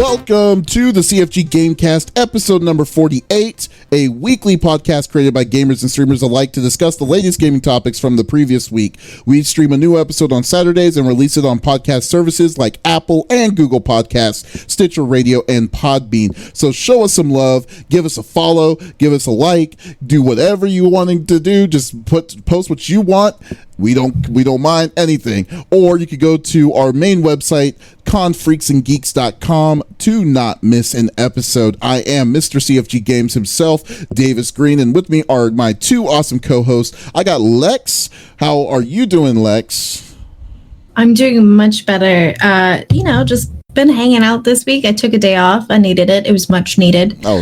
Welcome to the CFG GameCast, episode number 48, a weekly podcast created by gamers and streamers alike to discuss the latest gaming topics from the previous week. We stream a new episode on Saturdays and release it on podcast services like Apple and Google Podcasts, Stitcher Radio, and Podbean. So show us some love, give us a follow, give us a like, do whatever you wanting to do. Just post what you want. We don't mind anything. Or you could go to our main website, confreaksandgeeks.com, to not miss an episode. I am Mr. CFG Games himself, Davis Green, and with me are my two awesome co-hosts. I got Lex. How are you doing, Lex? I'm doing much better. Just been hanging out this week. I took a day off. I needed it. It was much needed. Oh,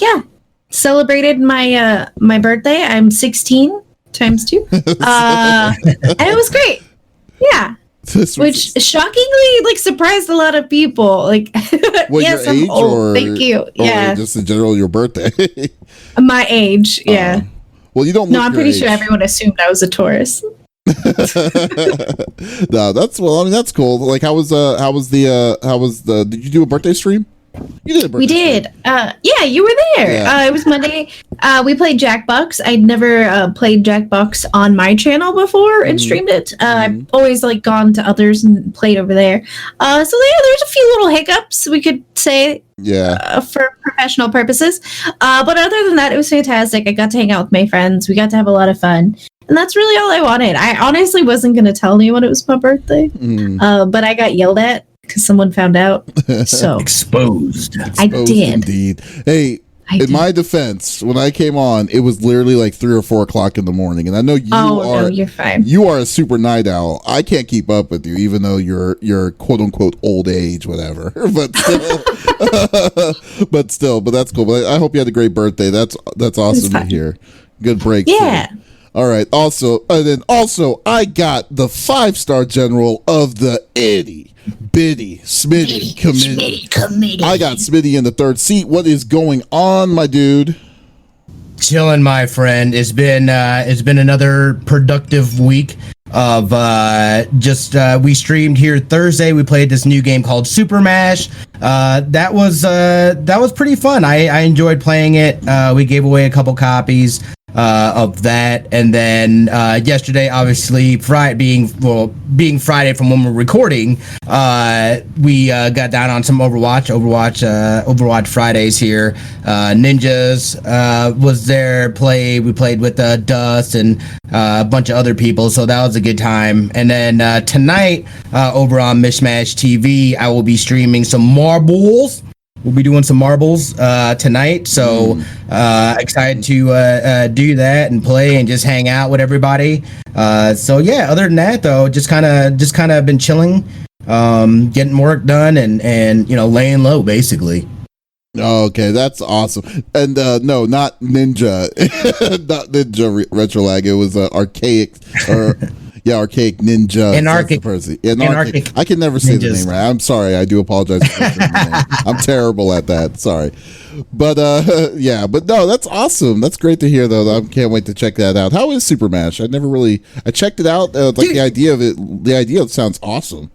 yeah. Celebrated my birthday. I'm 16 times 2. And it was great. Yeah. Which shockingly surprised a lot of people. Yes, I'm old. Thank you. Yeah. Just in general, your birthday. My age, yeah. Well, you don't. No, I'm pretty sure everyone assumed I was a Taurus. No, that's cool. Did you do a birthday stream? You did a birthday We did. stream. You were there. Yeah. It was Monday. We played Jackbox. I'd never played Jackbox on my channel before and streamed it. I've always gone to others and played over there. There's a few little hiccups, we could say. Yeah. For professional purposes. But other than that, it was fantastic. I got to hang out with my friends. We got to have a lot of fun. And that's really all I wanted. I honestly wasn't going to tell anyone it was my birthday. But I got yelled at because someone found out. So Exposed. I did. Indeed. Hey, in my defense, when I came on, it was literally 3 or 4 o'clock in the morning. And I know you're fine. You are a super night owl. I can't keep up with you, even though you're quote unquote old age, whatever. But still, but that's cool. But I hope you had a great birthday. That's awesome to hear. Good break. Yeah. Too. All right. Also, I got the 5-star general of the itty bitty Smitty committee. I got Smitty in the third seat. What is going on, my dude? Chilling, my friend. It's been another productive week of we streamed here Thursday. We played this new game called Super Mash. That was pretty fun. I enjoyed playing it. We gave away a couple copies of that, and then yesterday, obviously being Friday from when we're recording, we got down on some Overwatch Fridays here. Ninjas was there. We played with Dust and a bunch of other people, so that was a good time. And then tonight over on Mishmash TV, I will be streaming some marbles. We'll be doing some marbles tonight, so excited to do that and play and just hang out with everybody. Other than that, though, just kind of been chilling, getting work done, and laying low basically. Okay, that's awesome. And no, not Ninja, not Ninja Retro Lag. It was Archaic or. Yeah, Archaic Ninja. Anarchic. I can never say the name right. I'm sorry. I do apologize for the name. I'm terrible at that. Sorry. But but no, that's awesome. That's great to hear, though. I can't wait to check that out. How is Super Mash? I checked it out. The idea of it sounds awesome.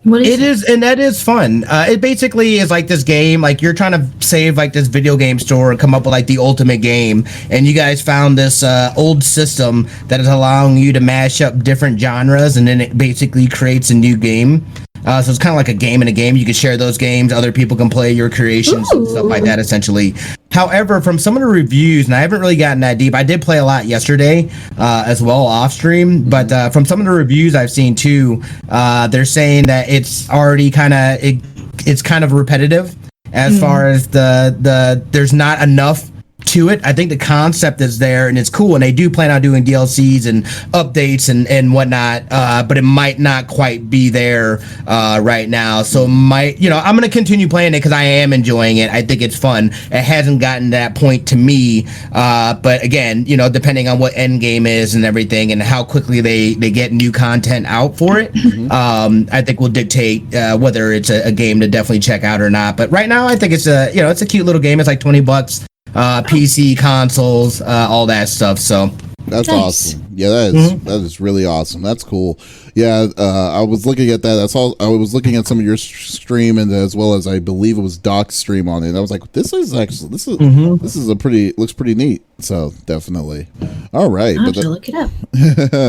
It is, and that is fun. It basically is this game, you're trying to save this video game store and come up with the ultimate game, and you guys found this old system that is allowing you to mash up different genres, and then it basically creates a new game. So it's kind of like a game in a game. You can share those games. Other people can play your creations and stuff like that, essentially. However, from some of the reviews, and I haven't really gotten that deep. I did play a lot yesterday as well off stream. But from some of the reviews I've seen too, they're saying that it's already it's kind of repetitive as far as the there's not enough to it. I think the concept is there and it's cool, and they do plan on doing DLCs and updates and whatnot, but it might not quite be there right now. So I'm going to continue playing it because I am enjoying it. I think it's fun. It hasn't gotten to that point to me, but again, depending on what end game is and everything and how quickly they get new content out for it, I think will dictate whether it's a game to definitely check out or not. But right now I think it's a cute little game. It's $20. PC, consoles, all that stuff. So That's Nice. awesome. Yeah, that is really awesome. That's cool. Yeah, I was looking at that. I was looking at some of your stream, and as well as I believe it was Doc's stream on it. And I was like, this is looks pretty neat. So definitely. All right. I'll have to look it up.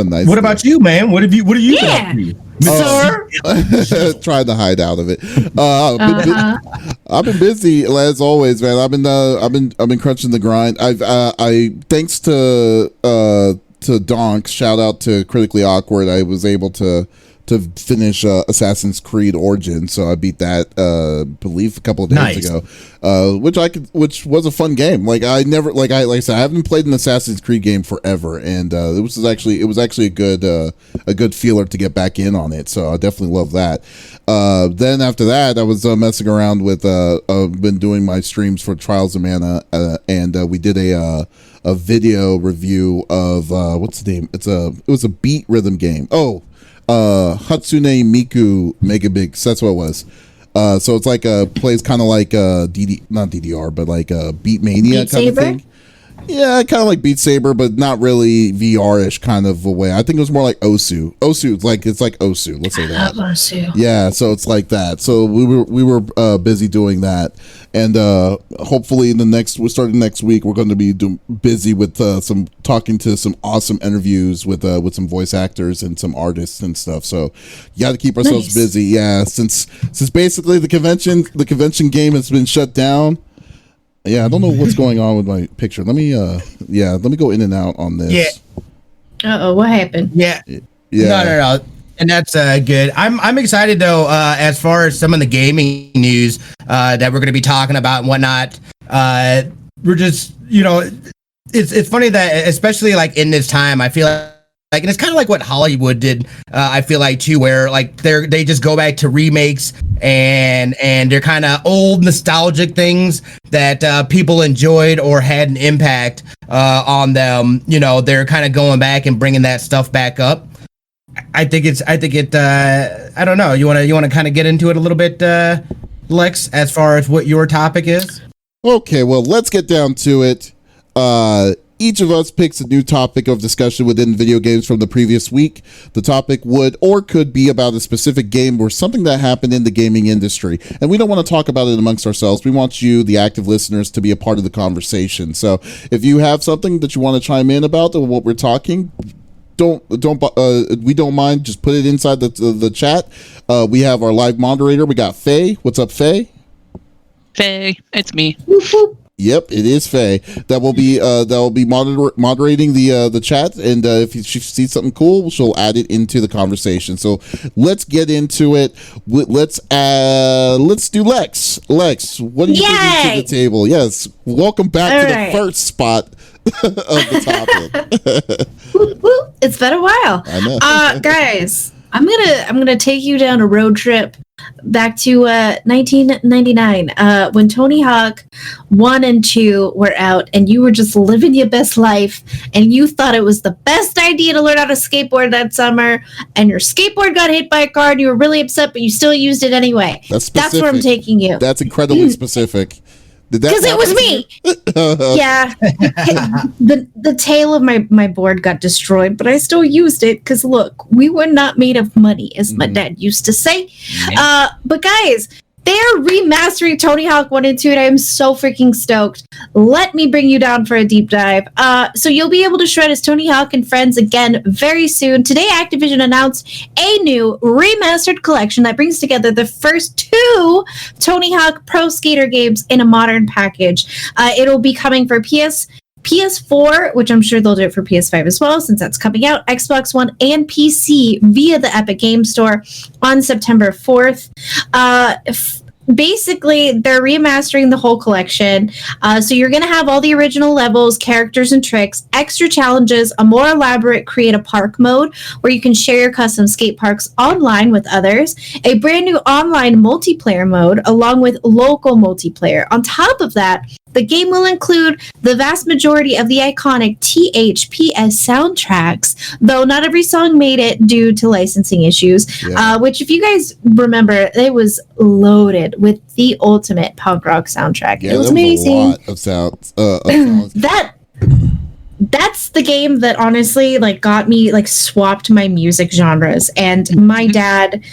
Nice. What about you, man? What are you Yeah. doing? Sir? Trying to hide out of it. I've been busy as always, man. I've been crunching the grind. I thanks to Donk, shout out to Critically Awkward, I was able to finish Assassin's Creed Origins, so I beat that believe a couple of days ago, which was a fun game. Like I said, I haven't played an Assassin's Creed game forever, and it was actually a good feeler to get back in on it. So I definitely love that. Then after that, I was messing around with been doing my streams for Trials of Mana, and we did a video review of what's the name? It was a beat rhythm game. Hatsune Miku Megabix. That's what it was. So it's like plays kind of like not DDR, but like Beat Mania kind of thing. Yeah, kind of like Beat Saber, but not really VR-ish kind of a way. I think it was more like Osu. It's like Osu. Let's say that. Osu. Yeah, so it's like that. So we were busy doing that, and hopefully starting next week, we're going to be busy with talking to some awesome interviews with some voice actors and some artists and stuff. So you got to keep ourselves busy. Yeah, since basically the convention game has been shut down. Yeah, I don't know what's going on with my picture. Let me go in and out on this. Yeah. What happened? Yeah. Yeah. No. And that's good. I'm excited though, as far as some of the gaming news that we're going to be talking about and whatnot. We're just, it's funny that especially like in this time, I feel like, and it's kind of like what Hollywood did. I feel like too, where like they just go back to remakes and they're kind of old nostalgic things that people enjoyed or had an impact on them. They're kind of going back and bringing that stuff back up. I don't know. You want to kind of get into it a little bit, Lex, as far as what your topic is? Okay, well, let's get down to it. Each of us picks a new topic of discussion within video games from the previous week. The topic would or could be about a specific game or something that happened in the gaming industry. And we don't want to talk about it amongst ourselves. We want you, the active listeners, to be a part of the conversation. So if you have something that you want to chime in about or what we're talking, we don't mind. Just put it inside the chat. We have our live moderator. We got Faye. What's up, Faye? Faye, it's me. Yep, it is Faye. That will be moderating the chat, and if she sees something cool, she'll add it into the conversation. So let's get into it. Let's do Lex. Lex, what do you bring to the table? Yes, welcome back to the first spot of the topic. It's been a while. I know. Guys, I'm gonna take you down a road trip back to 1999 when Tony Hawk 1 and 2 were out, and you were just living your best life, and you thought it was the best idea to learn how to skateboard that summer, and your skateboard got hit by a car, and you were really upset, but you still used it anyway. That's specific. That's where I'm taking you. That's incredibly specific. Because it was me. Yeah. The tail of my board got destroyed, but I still used it because, look, we were not made of money, as my dad used to say. But guys, they are remastering Tony Hawk 1 and 2, and I am so freaking stoked. Let me bring you down for a deep dive. So you'll be able to shred as Tony Hawk and friends again very soon. Today, Activision announced a new remastered collection that brings together the first 2 Tony Hawk Pro Skater games in a modern package. It'll be coming for PS4, which I'm sure they'll do it for PS5 as well, since that's coming out, Xbox One, and PC via the Epic Game Store on September 4th. Basically, they're remastering the whole collection. So you're going to have all the original levels, characters, and tricks, extra challenges, a more elaborate Create a Park mode where you can share your custom skate parks online with others, a brand new online multiplayer mode, along with local multiplayer. On top of that, the game will include the vast majority of the iconic THPS soundtracks, though not every song made it due to licensing issues, which, if you guys remember, it was loaded with the ultimate punk rock soundtrack. Yeah, it was amazing. A lot of sounds. that's the game that honestly like got me like swapped my music genres. And my dad,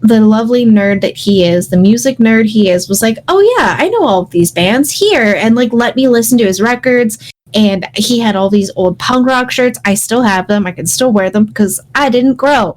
the lovely nerd that he is, the music nerd he is, was like, oh yeah, I know all of these bands here, and like let me listen to his records. And he had all these old punk rock shirts. I still have them. I can still wear them because I didn't grow.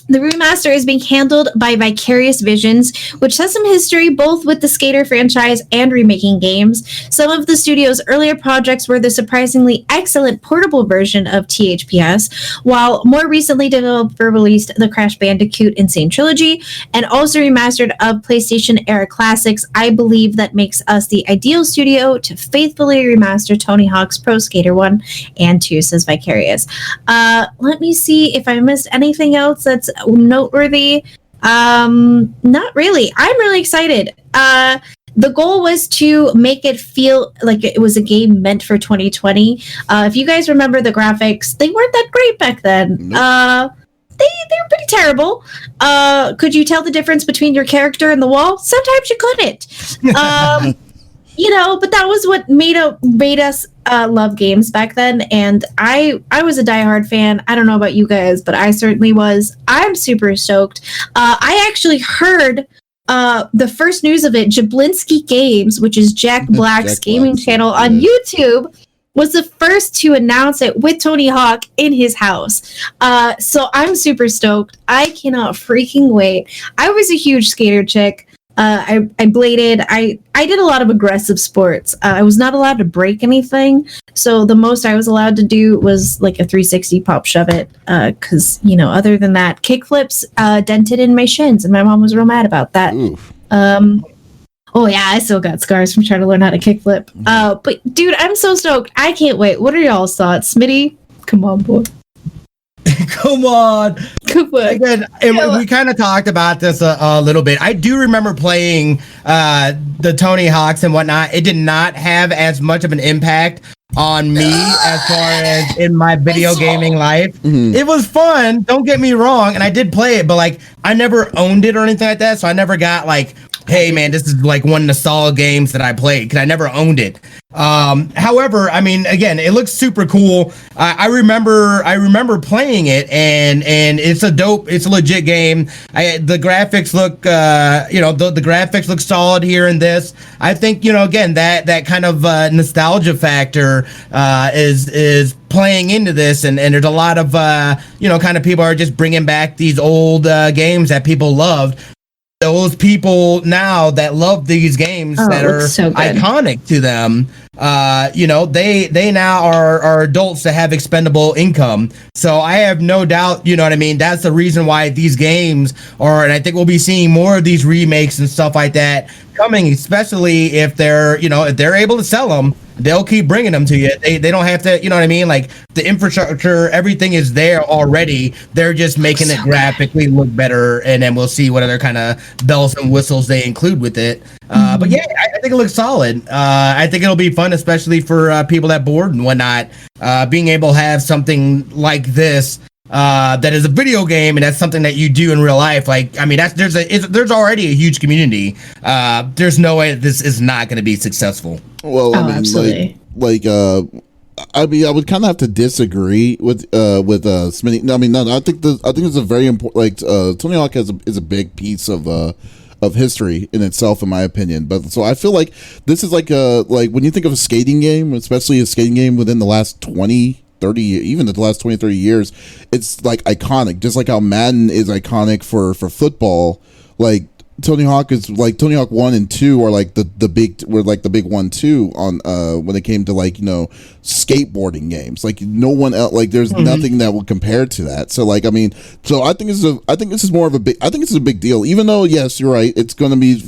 The remaster is being handled by Vicarious Visions, which has some history both with the Skater franchise and remaking games. Some of the studio's earlier projects were the surprisingly excellent portable version of THPS, while more recently developer released the Crash Bandicoot Insane Trilogy, and also remastered of PlayStation-era classics. I believe that makes us the ideal studio to faithfully remaster Tony Hawk's Pro Skater 1 and 2, says Vicarious. Let me see if I missed anything else that's noteworthy. Not really. I'm really excited. The goal was to make it feel like it was a game meant for 2020. If you guys remember the graphics, they weren't that great back then. Nope. They were pretty terrible. Could you tell the difference between your character and the wall? Sometimes you couldn't. But that was what made us love games back then, and I was a diehard fan. I don't know about you guys, but I certainly was. I'm super stoked. I actually heard the first news of it. Jablinski Games, which is Jack Black's gaming channel on YouTube, was the first to announce it with Tony Hawk in his house. So I'm super stoked. I cannot freaking wait. I was a huge skater chick. I bladed. I did a lot of aggressive sports. I was not allowed to break anything, so the most I was allowed to do was like a 360 pop shove it. Because other than that, kickflips dented in my shins, and my mom was real mad about that. Oh yeah, I still got scars from trying to learn how to kickflip. But dude, I'm so stoked. I can't wait. What are y'all's thoughts, Smitty? Come on, boy. Come on. Again, and we kind of talked about this a little bit. I do remember playing the Tony Hawks and whatnot. It did not have as much of an impact on me as far as in my video gaming life. Mm-hmm. It was fun, don't get me wrong, and I did play it, but like I never owned it or anything like that, so I never got like, hey man, this is like one of the solid games that I played, because I never owned it. However, I mean, again, it looks super cool. I remember playing it, and it's a legit game. The graphics look, the graphics look solid here in this. I think, again, that kind of nostalgia factor is playing into this, and there's a lot of kind of people are just bringing back these old games that people loved. Those people now that love these games that are so iconic to them, they now are adults that have expendable income. So I have no doubt, that's the reason why these games are, and I think we'll be seeing more of these remakes and stuff like that coming, especially if they're able to sell them. They'll keep bringing them to you. They don't have to, like the infrastructure, everything is there already. They're just making it graphically look better, and then we'll see what other kind of bells and whistles they include with it. But yeah, I think it looks solid. I think it'll be fun, especially for people that board and whatnot. Being able to have something like this that is a video game, and that's something that you do in real life. Like, I mean, there's already a huge community. There's no way that this is not going to be successful. Well, I mean, absolutely. I would kind of have to disagree with Smitty. No, I mean, I think it's a very important. Tony Hawk is a big piece of history in itself, in my opinion. But so I feel like this is like when you think of a skating game, especially a skating game within the last 20, 30, even the last 20, 30 years, it's like iconic, just like how Madden is iconic for football. Like Tony Hawk 1 and 2 are like the big 1-2 on when it came to skateboarding games. Like no one else, like there's nothing that will compare to that. So I think this is more of a big, I think this is a big deal, even though yes, you're right, it's going to be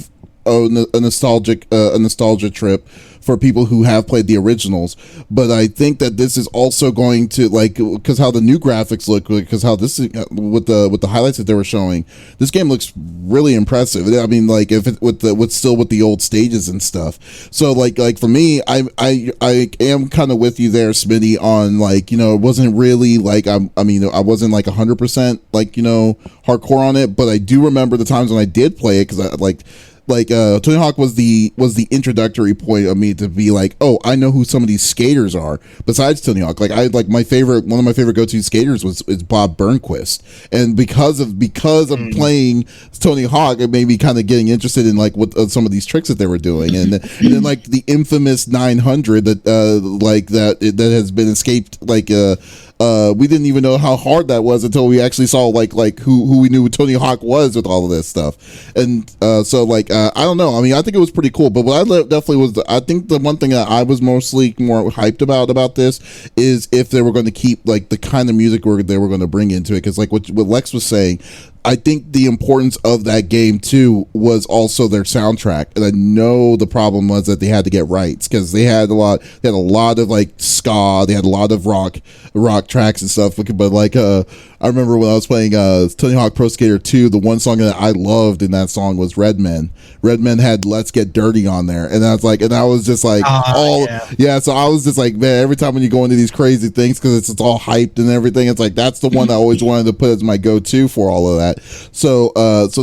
a nostalgia trip for people who have played the originals. But I think that this is also going to, because how the new graphics look, because how this is with the highlights that they were showing, this game looks really impressive. I mean, like with the old stages and stuff. So for me, I am kind of with you there, Smitty, on it wasn't really I wasn't 100% hardcore on it, but I do remember the times when I did play it, because Tony Hawk was the introductory point of me to be like, oh, I know who some of these skaters are besides Tony Hawk. Like one of my favorite go-to skaters is Bob Burnquist, and because of playing Tony Hawk, it made me kind of getting interested in like what some of these tricks that they were doing, and then like the infamous 900 that has been escaped. We didn't even know how hard that was until we actually saw like who we knew Tony Hawk was with all of this stuff, and I don't know. I mean, I think it was pretty cool, but what I definitely was, I think the one thing that I was mostly more hyped about this is if they were going to keep like the kind of music they were going to bring into it, because like what Lex was saying, I think the importance of that game too was also their soundtrack, and I know the problem was that they had to get rights because they had a lot of like ska, they had a lot of rock tracks and stuff. But like I remember when I was playing Tony Hawk Pro Skater 2, the one song that I loved in that song was Red Men. Red Men had Let's Get Dirty on there, and I was just like, so I was just like, man, every time when you go into these crazy things, because it's all hyped and everything, it's like that's the one I always wanted to put as my go-to for all of that. So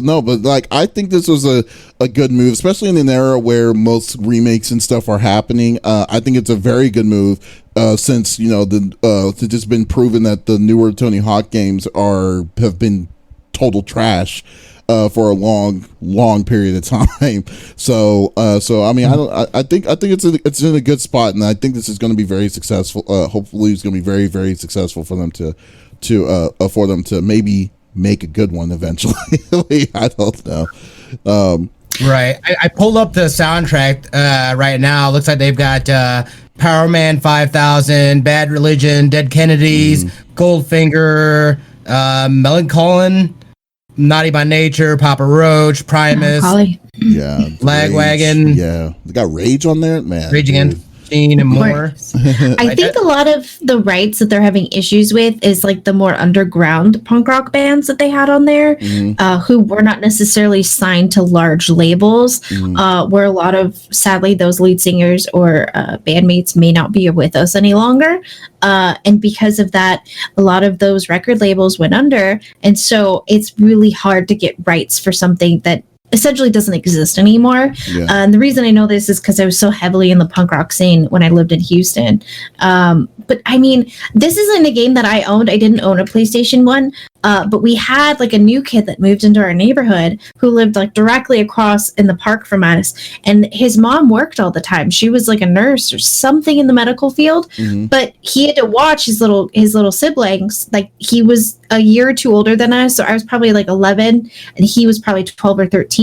no, but like I think this was a good move, especially in an era where most remakes and stuff are happening. I think it's a very good move, since it's just been proven that the newer Tony Hawk games have been total trash for a long period of time. So I mean, I think it's in a good spot, and I think this is going to be very successful. Hopefully, it's going to be very, very successful for them to maybe make a good one eventually. I don't know. Right. I pulled up the soundtrack right now. Looks like they've got Power Man 5000, Bad Religion, Dead Kennedys, Goldfinger, Melancholy, Naughty by Nature, Papa Roach, Primus, yeah, Lagwagon. Yeah, they got Rage on there, man. Rage Against and more. I think a lot of the rights that they're having issues with is like the more underground punk rock bands that they had on there, who were not necessarily signed to large labels, where a lot of, sadly, those lead singers or bandmates may not be with us any longer. And because of that, a lot of those record labels went under. And so it's really hard to get rights for something that essentially doesn't exist anymore. And the reason I know this is because I was so heavily in the punk rock scene when I lived in Houston. But I mean, this isn't a game that I owned. I didn't own a PlayStation 1, but we had like a new kid that moved into our neighborhood who lived like directly across in the park from us. And his mom worked all the time. She was like a nurse or something in the medical field, but he had to watch his little siblings. Like he was a year or two older than us. So I was probably like 11 and he was probably 12 or 13.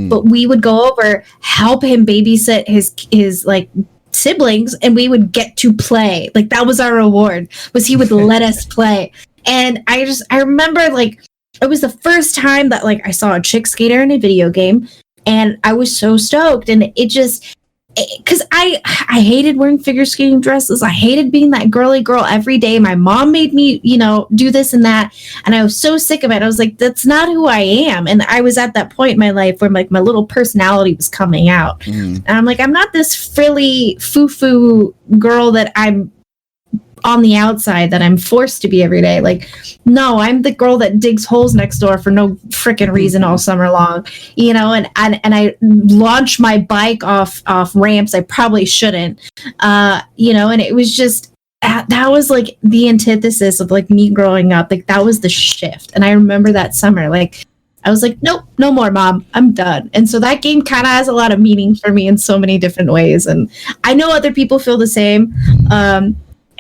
But we would go over, help him babysit his like siblings, and we would get to play. Like that was our reward, was he would let us play. And I remember like it was the first time that like I saw a chick skater in a video game, and I was so stoked. And it just, because I hated wearing figure skating dresses. I hated being that girly girl every day. My mom made me, do this and that. And I was so sick of it. I was like, that's not who I am. And I was at that point in my life where like my little personality was coming out. And I'm like, I'm not this frilly foo-foo girl that I'm on the outside that I'm forced to be every day. Like, no, I'm the girl that digs holes next door for no freaking reason all summer long, and I launch my bike off ramps I probably shouldn't, and it was just, that was like the antithesis of like me growing up. Like that was the shift. And I remember that summer, like I was like, nope, no more, Mom, I'm done. And so that game kind of has a lot of meaning for me in so many different ways. And I know other people feel the same.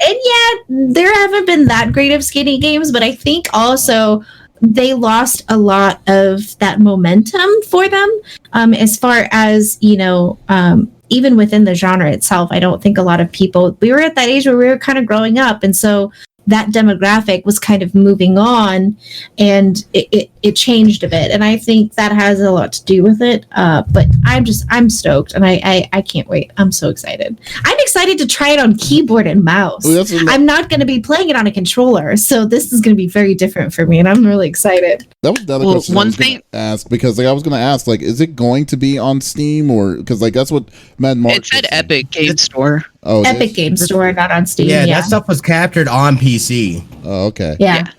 And yeah, there haven't been that great of skating games, but I think also they lost a lot of that momentum for them, as far as, even within the genre itself. I don't think a lot of people, we were at that age where we were kind of growing up. And so that demographic was kind of moving on, and it changed a bit. And I think that has a lot to do with it. But I'm stoked, and I can't wait. I'm so excited. I'm excited to try it on keyboard and mouse. I'm not going to be playing it on a controller, so this is going to be very different for me, and I'm really excited. That was the other question I was going to ask, because I was going to ask, is it going to be on Steam, or because that's what Mad Mark. It said Epic Game Store. Oh, Epic Game Store, not on Steam. Yeah, that stuff was captured on PC. Oh, okay. Yeah.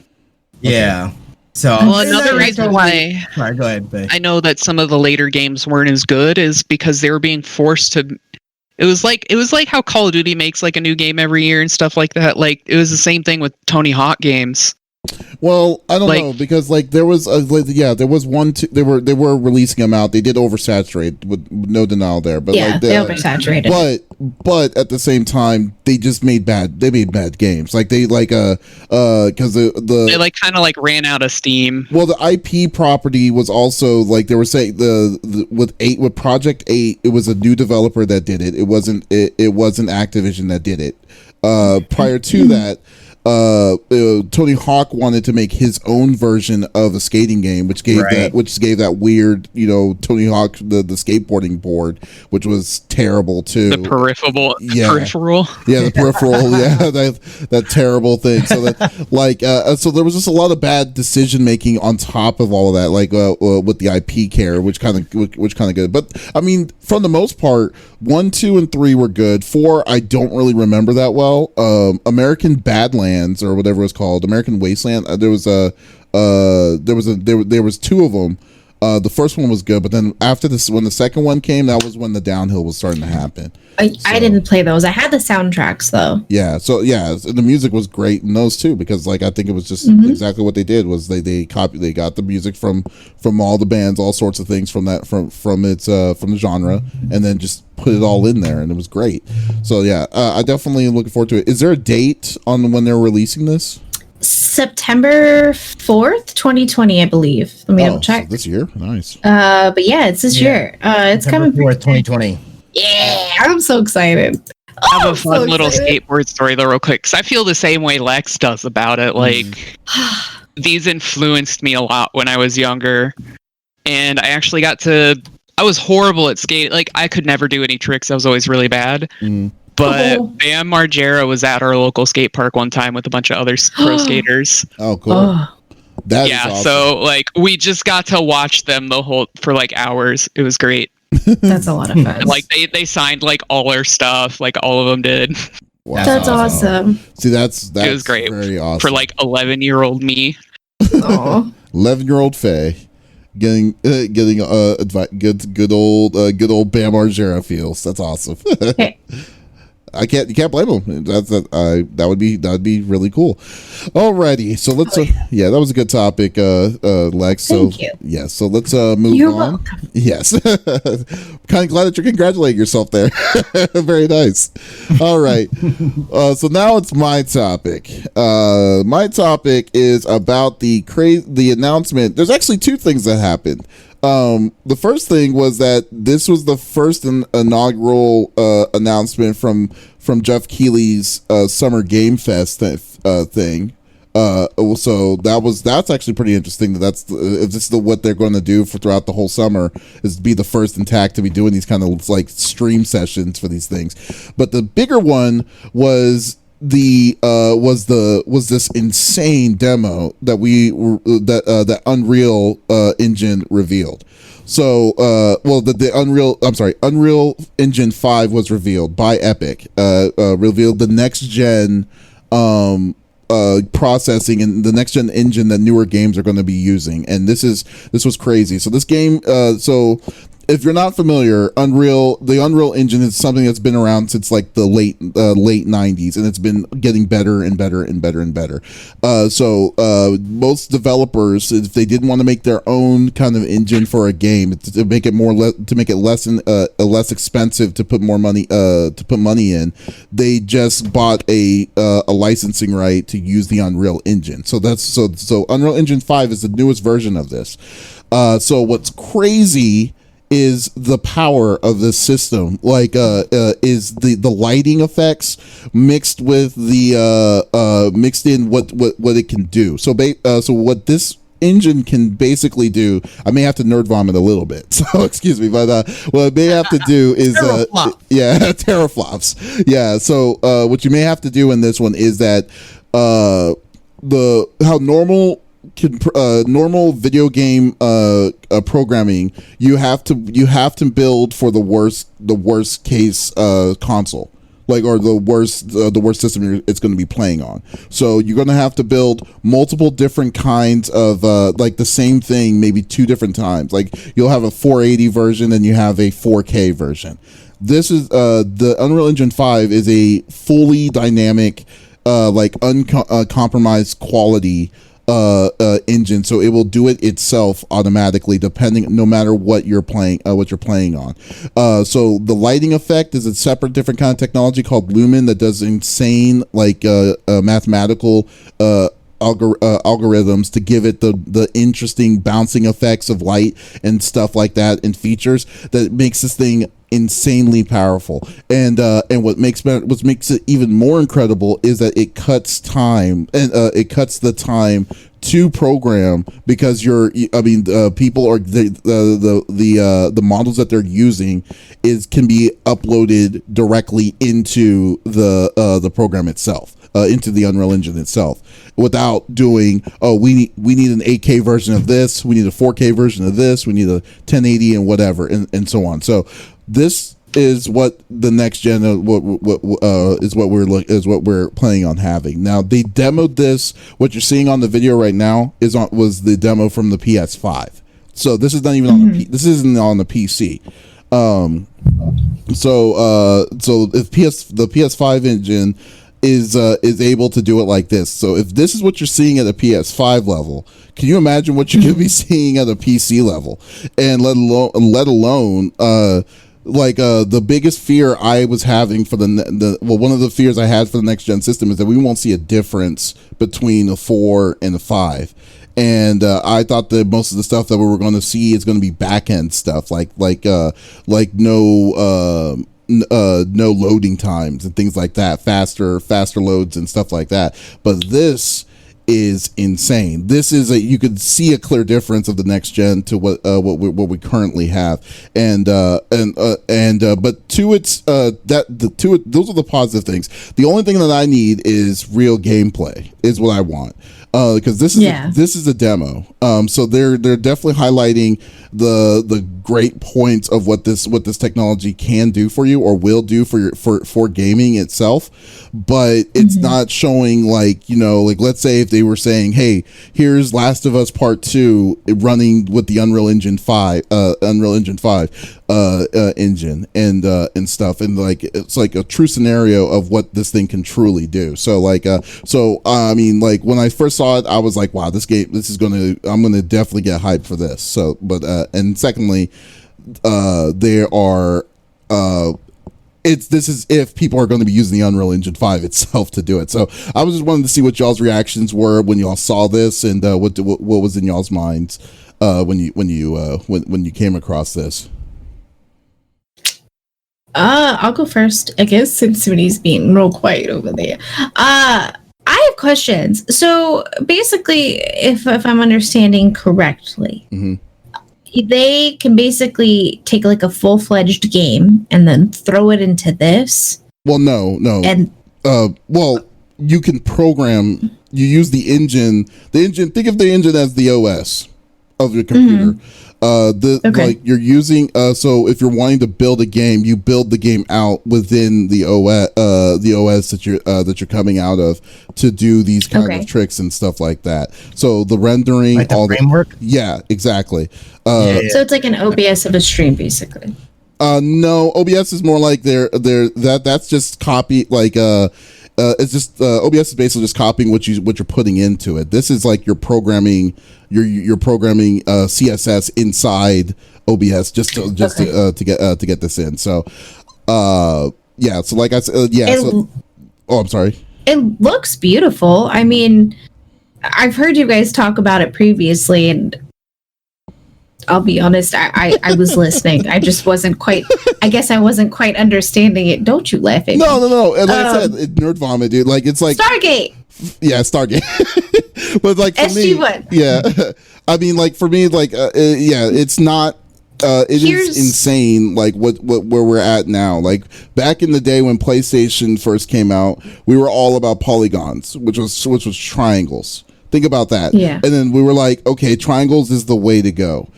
Yeah. So Well, and another that- reason why Sorry, go ahead, Faye. I know that some of the later games weren't as good is because they were being forced to. It was like how Call of Duty makes like a new game every year and stuff like that. Like it was the same thing with Tony Hawk games. Well, I don't know because like there was there was one they were releasing them out. They did oversaturate with no denial there, but Yeah, they oversaturated. But at the same time, they just made bad games. Like they because They like kind of like ran out of steam. well, the IP property was also like they were saying with Project 8, it was a new developer that did it. It wasn't Activision that did it. Prior to that, Tony Hawk wanted to make his own version of a skating game, which gave that weird, Tony Hawk the skateboarding board, which was terrible too. The peripheral. Yeah, the peripheral. Yeah, that terrible thing. So that so there was just a lot of bad decision making on top of all of that, like with the IP care, which kind of good. But I mean, for the most part, 1, 2, and 3 were good. 4, I don't really remember that well. American Badlands or whatever it was called, American Wasteland. There was 2 of them. The first one was good, but then after this, when the second one came, that was when the downhill was starting to happen. I didn't play those. I had the soundtracks though. Yeah, so the music was great in those too, because like I think it was just exactly what they did was they got the music from all the bands, all sorts of things from the genre, and then just put it all in there, and it was great. So yeah, I definitely am looking forward to it. Is there a date on when they're releasing this? September 4th, 2020, I believe. Let me double check. So this year, nice. But yeah, it's this year. It's coming. 4th, 2020. Yeah, I'm so excited. I have a fun little skateboard story though, real quick, because I feel the same way Lex does about it. Like these influenced me a lot when I was younger, and I actually I was horrible at skating. Like I could never do any tricks. I was always really bad. But Bam Margera was at our local skate park one time with a bunch of other pro skaters. Oh, cool. That is awesome. So like we just got to watch them for like hours. It was great. That's a lot of fun. Like they signed like all our stuff, like all of them did. Wow. That's awesome. See, that's it was great. Very awesome for like 11-year-old me. 11-year-old Faye getting good old Bam Margera feels. That's awesome. You can't blame him. That would be really cool. Alrighty, so let's that was a good topic, Lex. So Thank you. Yeah, so let's move You're on. welcome. Yes, kind of glad that you're congratulating yourself there. Very nice. All right, so now it's my topic. My topic is about the announcement. There's actually 2 things that happened. The first thing was that this was the first inaugural announcement from Jeff Keighley's Summer Game Fest thing. So that's actually pretty interesting. If this is what they're going to do throughout the whole summer, is to be the first in TAC to be doing these kind of like stream sessions for these things. But the bigger one was this insane demo that Unreal Engine revealed. So Unreal Engine 5 was revealed by Epic, revealed the next gen processing and the next gen engine that newer games are going to be using, and this was crazy. So this game, if you're not familiar, the Unreal Engine is something that's been around since like the late 90s, and it's been getting better and better and better and better. So most developers, if they didn't want to make their own kind of engine for a game, to make it less expensive to put more money in, they just bought a licensing right to use the Unreal Engine. So Unreal Engine 5 is the newest version of this. So what's crazy is the power of this system, is the lighting effects mixed with mixed in what it can do. So what this engine can basically do, I may have to nerd vomit a little bit, so excuse me, but what I may have to do is teraflops. Yeah, so what you may have to do in this one is that normal video game programming, you have to build for the worst case console. like, or the worst system it's going to be playing on. So you're going to have to build multiple different kinds of like the same thing, maybe 2 different times. Like you'll have a 480 version and you have a 4K version. This is the Unreal Engine 5 is a fully dynamic, like uncompromised quality engine, so it will do it itself automatically, no matter what you're playing on. So the lighting effect is a separate, different kind of technology called Lumen that does insane, like mathematical algorithms to give it the interesting bouncing effects of light and stuff like that, and features that makes this thing insanely powerful. And what makes it even more incredible is that it cuts time, and it cuts the time to program, because people are the models that they're using can be uploaded directly into the program itself, into the Unreal Engine itself, without doing, we need an 8K version of this, we need a 4K version of this, we need a 1080 and whatever, and so on. So this is what the next gen is what we're planning on having. Now they demoed this. What you're seeing on the video right now was the demo from the PS5. So this is not even this isn't on the PC. So if the PS5 engine is able to do it like this. So if this is what you're seeing at a PS5 level, can you imagine what you're going to be seeing at a PC level? And let alone like the biggest fear I was having for one of the fears I had for the next gen system is that we won't see a difference between a 4 and a 5. And I thought that most of the stuff that we were going to see is going to be back end stuff, like no loading times and things like that, faster loads and stuff like that. But this is insane. This is you could see a clear difference of the next gen to what we currently have, but to its those are the positive things. The only thing that I need is real gameplay, is what I want, because this is a demo. So they're definitely highlighting the great points of what this technology can do for you, or will do for gaming itself, but it's not showing, like, let's say if they were saying, hey, here's Last of Us Part 2 running with the Unreal Engine 5 engine and stuff, and like it's like a true scenario of what this thing can truly do. So I mean, like when I first saw it, I was like, wow, I'm gonna definitely get hyped for this. So but and secondly, there are this is if people are going to be using the Unreal Engine 5 itself to do it. So I was just wanting to see what y'all's reactions were when y'all saw this, and what was in y'all's minds when you came across this. I'll go first, I guess, since Smitty's being real quiet over there. I have questions. So basically, if I'm understanding correctly, they can basically take like a full-fledged game and then throw it into this. Well, no. And you can program. You use the engine. Think of the engine as the OS of your computer. Like you're using. So if you're wanting to build a game, you build the game out within the OS that you're coming out of to do these kind of tricks and stuff like that. So the rendering, like the framework. Yeah, exactly. So it's like an OBS of a stream, basically. No, OBS is more like that's just copy, like it's just OBS is basically just copying what you're putting into it. This is like you're programming CSS inside OBS just to get this in. So yeah, so like I said, I'm sorry. It looks beautiful. I mean, I've heard you guys talk about it previously, and I'll be honest, I was listening. I just wasn't quite, I guess I wasn't quite understanding it. Don't you laugh at me. No. And like I said, nerd vomit, dude. Like, it's like Stargate. Yeah, Stargate. But like for SG1. me, yeah. I mean, like for me, like, it's not, it is insane, like where we're at now. Like back in the day when PlayStation first came out, we were all about polygons, which was triangles. Think about that. Yeah. And then we were like, okay, triangles is the way to go.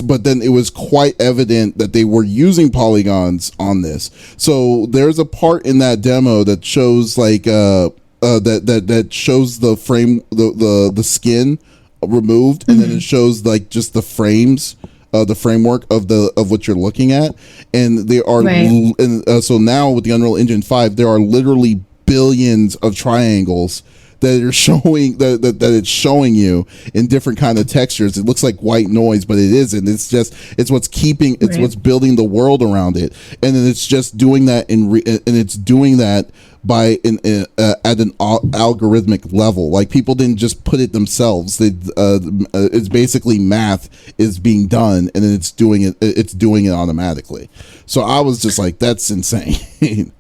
but then it was quite evident that they were using polygons on this. So there's a part in that demo that shows like that shows the frame, the skin removed, and then it shows like just the frames, the framework of what you're looking at, and they are so now with the Unreal Engine 5 there are literally billions of triangles that are showing that it's showing you in different kind of textures. It looks like white noise, but it isn't. It's what's keeping, it's what's building the world around it, and then it's just doing that and it's doing that by at an algorithmic level. Like people didn't just put it themselves. It's basically math is being done, and then it's doing it automatically. So I was just like, that's insane.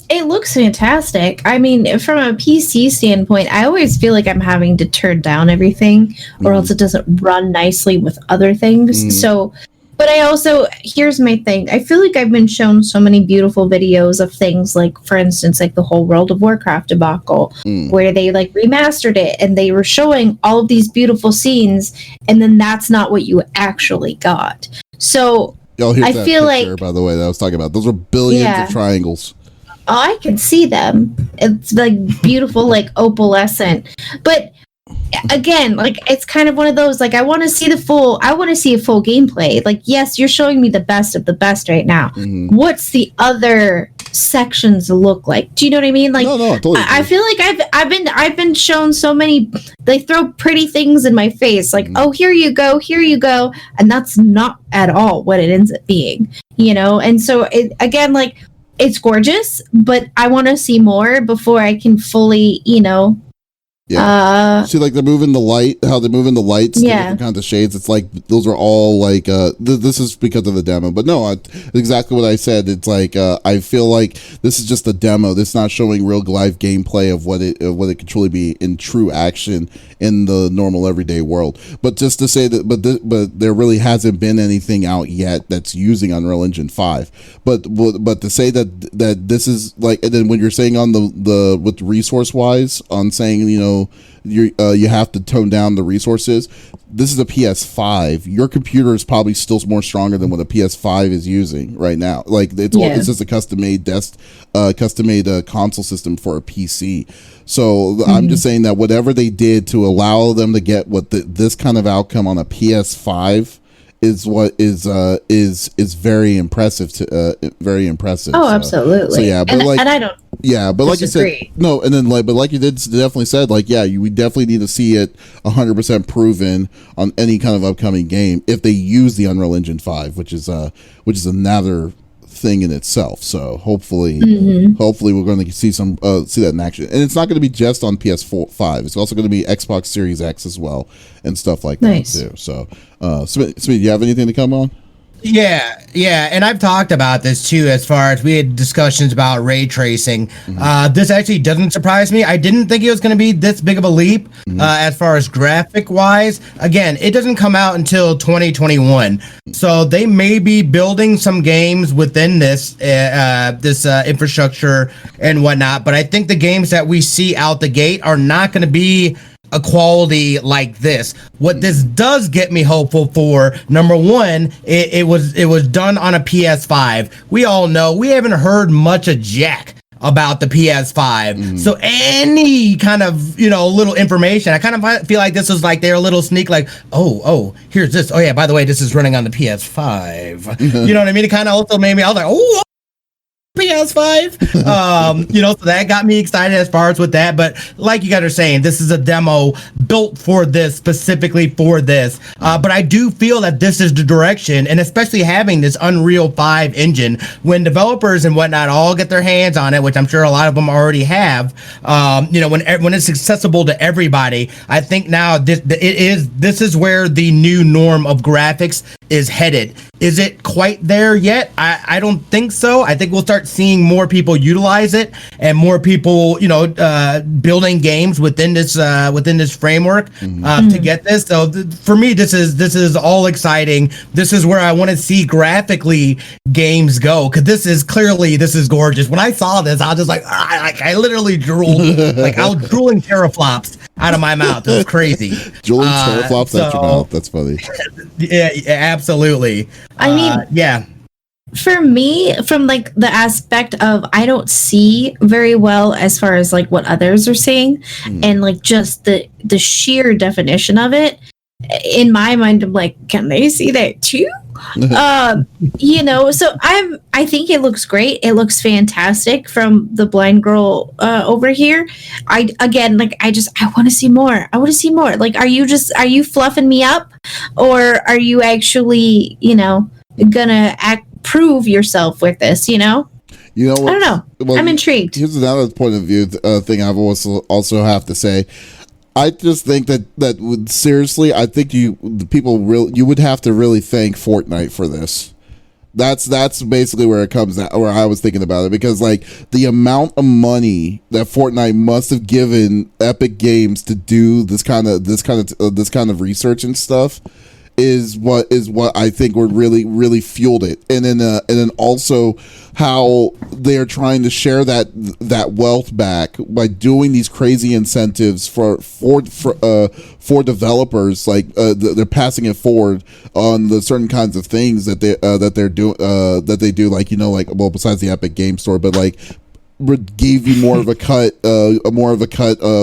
It looks fantastic. I mean, from a PC standpoint, I always feel like I'm having to turn down everything or else it doesn't run nicely with other things. So, but I also, here's my thing. I feel like I've been shown so many beautiful videos of things like, for instance, like the whole World of Warcraft debacle, where they like remastered it and they were showing all of these beautiful scenes, and then that's not what you actually got. So I feel like, by the way, that I was talking about, those are billions of triangles. Oh, I can see them. It's like beautiful, like opalescent. But again, like it's kind of one of those, like I want to see a full gameplay. Like, yes, you're showing me the best of the best right now. What's the other sections look like? Do you know what I mean? Like, no, totally. I feel like I've been shown so many. They throw pretty things in my face, like, oh, here you go, and that's not at all what it ends up being. You know, and so it again, like. It's gorgeous, but I want to see more before I can fully, you know. Yeah. See, like they're moving the light, how they're moving the lights, the different kinds of shades. It's like those are all like this is because of the demo, but no, exactly what I said. It's like I feel like this is just a demo. This is not showing real live gameplay of what it could truly be in true action in the normal everyday world. But just to say that, but there really hasn't been anything out yet that's using Unreal Engine 5. But to say that this is like, and then when you're saying on the with resource wise on saying, you know, you have to tone down the resources. This is a PS5. Your computer is probably still more stronger than what a PS5 is using right now. Like it's just a custom-made console system for a PC. So I'm just saying that whatever they did to allow them to get this kind of outcome on a PS5 is what is very impressive very impressive. Oh, absolutely. So yeah, but and I don't. Yeah, but like you said, no, and then but like you did definitely said, like, yeah, we definitely need to see it 100% proven on any kind of upcoming game if they use the Unreal Engine 5, which is another thing in itself. So hopefully we're going to see that in action, and it's not going to be just on PS5. It's also going to be Xbox Series X as well and stuff like that too. So, Smitty, do you have anything to come on? Yeah, and I've talked about this too, as far as we had discussions about ray tracing. This actually doesn't surprise me. I didn't think it was going to be this big of a leap as far as graphic wise. Again, it doesn't come out until 2021, so they may be building some games within this infrastructure and whatnot. But I think the games that we see out the gate are not going to be a quality like this. What this does get me hopeful for, number one, it was done on a PS5. We all know we haven't heard much of jack about the PS5. So any kind of, you know, little information, I kind of feel like this is like their little sneak, like, oh, here's this. Oh yeah, by the way, this is running on the PS5. You know what I mean? It kind of also made me, I was like, oh, PS5. You know, so that got me excited as far as with that. But like you guys are saying, this is a demo built for this, specifically for this. But I do feel that this is the direction, and especially having this Unreal 5 engine, when developers and whatnot all get their hands on it, which I'm sure a lot of them already have, you know, when it's accessible to everybody, I think now this is where the new norm of graphics is headed. Is it quite there yet? I don't think so. I think we'll start seeing more people utilize it and more people, you know, building games within this framework to get this. So for me, this is all exciting. This is where I want to see graphically games go, because this is gorgeous. When I saw this, I was just like, I literally drooled. Like I was drooling teraflops. out of my mouth. It was crazy. Julie flops out your mouth. That's funny. Yeah, absolutely. I mean, yeah. For me, from like the aspect of I don't see very well as far as like what others are saying, and like just the sheer definition of it. In my mind, I'm like, can they see that too? So I think it looks great. It looks fantastic from the blind girl over here. I want to see more. I want to see more. Like, are you fluffing me up, or are you actually, gonna prove yourself with this? You know what? I don't know. Well, I'm intrigued. Here's another point of view thing I've also have to say. I just think that would seriously, I think you would have to really thank Fortnite for this. That's basically where it comes at, where I was thinking about it, because like the amount of money that Fortnite must have given Epic Games to do this kind of research and stuff is what I think would really fueled it, and then also how they're trying to share that wealth back by doing these crazy incentives for developers. Like they're passing it forward on the certain kinds of things that they do, like besides the Epic Game Store, but like gave you more of a cut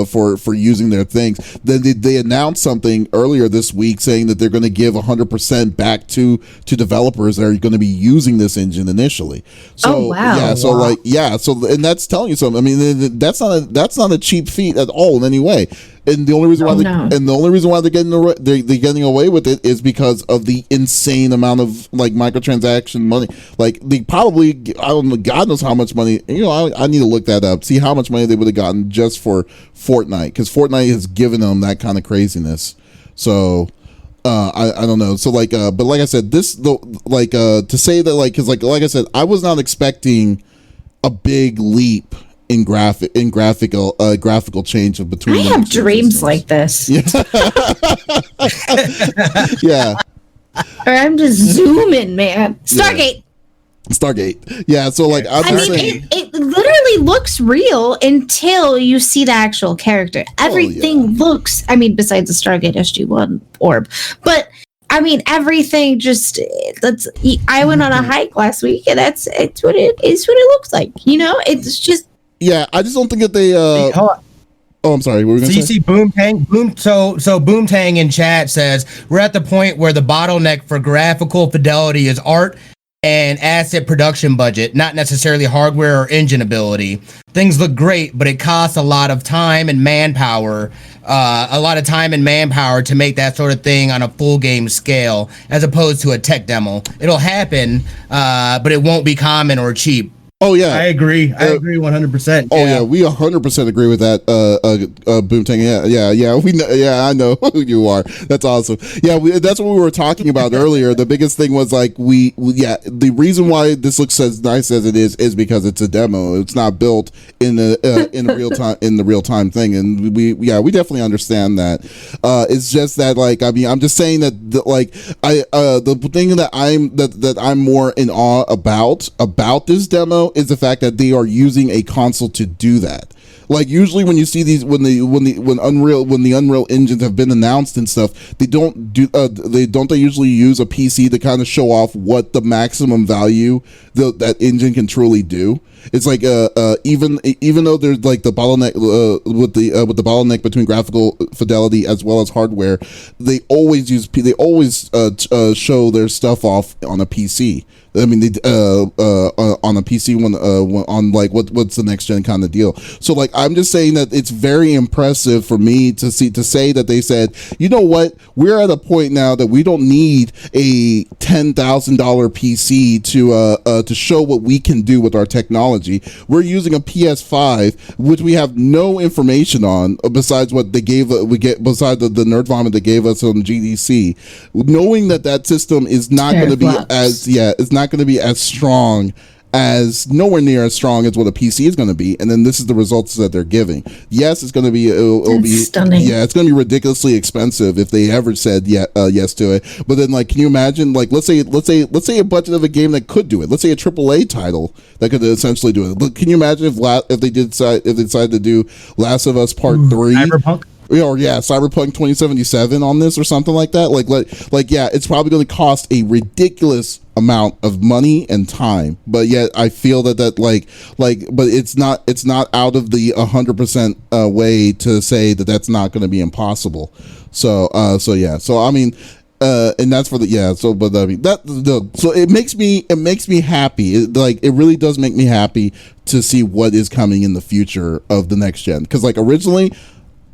for using their things. Then they announced something earlier this week saying that they're going to give 100% back to developers that are going to be using this engine initially. So and that's telling you something. I mean, that's not a cheap feat at all in any way. And the only reason why they're getting away with it is because of the insane amount of like microtransaction money. Like they probably, I don't know, God knows how much money. I need to look that up, see how much money they would have gotten just for Fortnite, because Fortnite has given them that kind of craziness. So I don't know. So like, but like I said, to say that, like, because like I said, I was not expecting a big leap in graphical change of between. I have dreams like this. Yeah. Or I'm just zooming, man. Stargate. Yeah. So like, it literally looks real until you see the actual character. Everything looks. I mean, besides the Stargate SG-1 orb, but. I mean, everything just. I went on a hike last week, and it's what it looks like. It's just. Yeah, I just don't think that they. Oh, I'm sorry. What were we gonna say? You see Boomtang. So Boomtang in chat says we're at the point where the bottleneck for graphical fidelity is art and asset production budget, not necessarily hardware or engine ability. Things look great, but it costs a lot of time and manpower. To make that sort of thing on a full game scale, as opposed to a tech demo. It'll happen, but it won't be common or cheap. Oh yeah, I agree. I agree 100%. Oh yeah, we 100% agree with that. Boomtang. Yeah. We know. Yeah, I know who you are. That's awesome. Yeah, that's what we were talking about earlier. The biggest thing was like the reason why this looks as nice as it is because it's a demo. It's not built in the real time thing, and we definitely understand that. It's just that like, I mean, I'm just saying that the thing that I'm more in awe about this demo is the fact that they are using a console to do that. Like usually when you see these, when the Unreal engines have been announced and stuff, they usually use a PC to kind of show off what the maximum value that engine can truly do. It's like even though there's like the bottleneck with the bottleneck between graphical fidelity as well as hardware, they always show their stuff off on a PC. I mean, on a PC on like what's the next gen kind of deal. So like, I'm just saying that it's very impressive for me to say that they said, you know what, we're at a point now that we don't need a $10,000 PC to show what we can do with our technology. We're using a PS5, which we have no information on besides what they gave. Besides the nerd vomit they gave us on GDC, knowing that system is not going to be it's not going to be as strong as nowhere near as strong as what a PC is going to be, and then this is the results that they're giving. Yes, it's going to be it'll be stunning. Yeah, it's going to be ridiculously expensive if they ever said yes to it. But then, like, can you imagine? Like, let's say a budget of a game that could do it. Let's say a AAA title that could essentially do it. But can you imagine if they decided to do Last of Us Part 3? Cyberpunk. Cyberpunk 2077 on this or something like that. Like yeah, it's probably going to cost a ridiculous amount of money and time, but yet I feel that but it's not out of the 100% way to say that that's not going to be impossible. So I mean, and that's for the but I mean so it makes me happy. It really does make me happy to see what is coming in the future of the next gen, because like originally,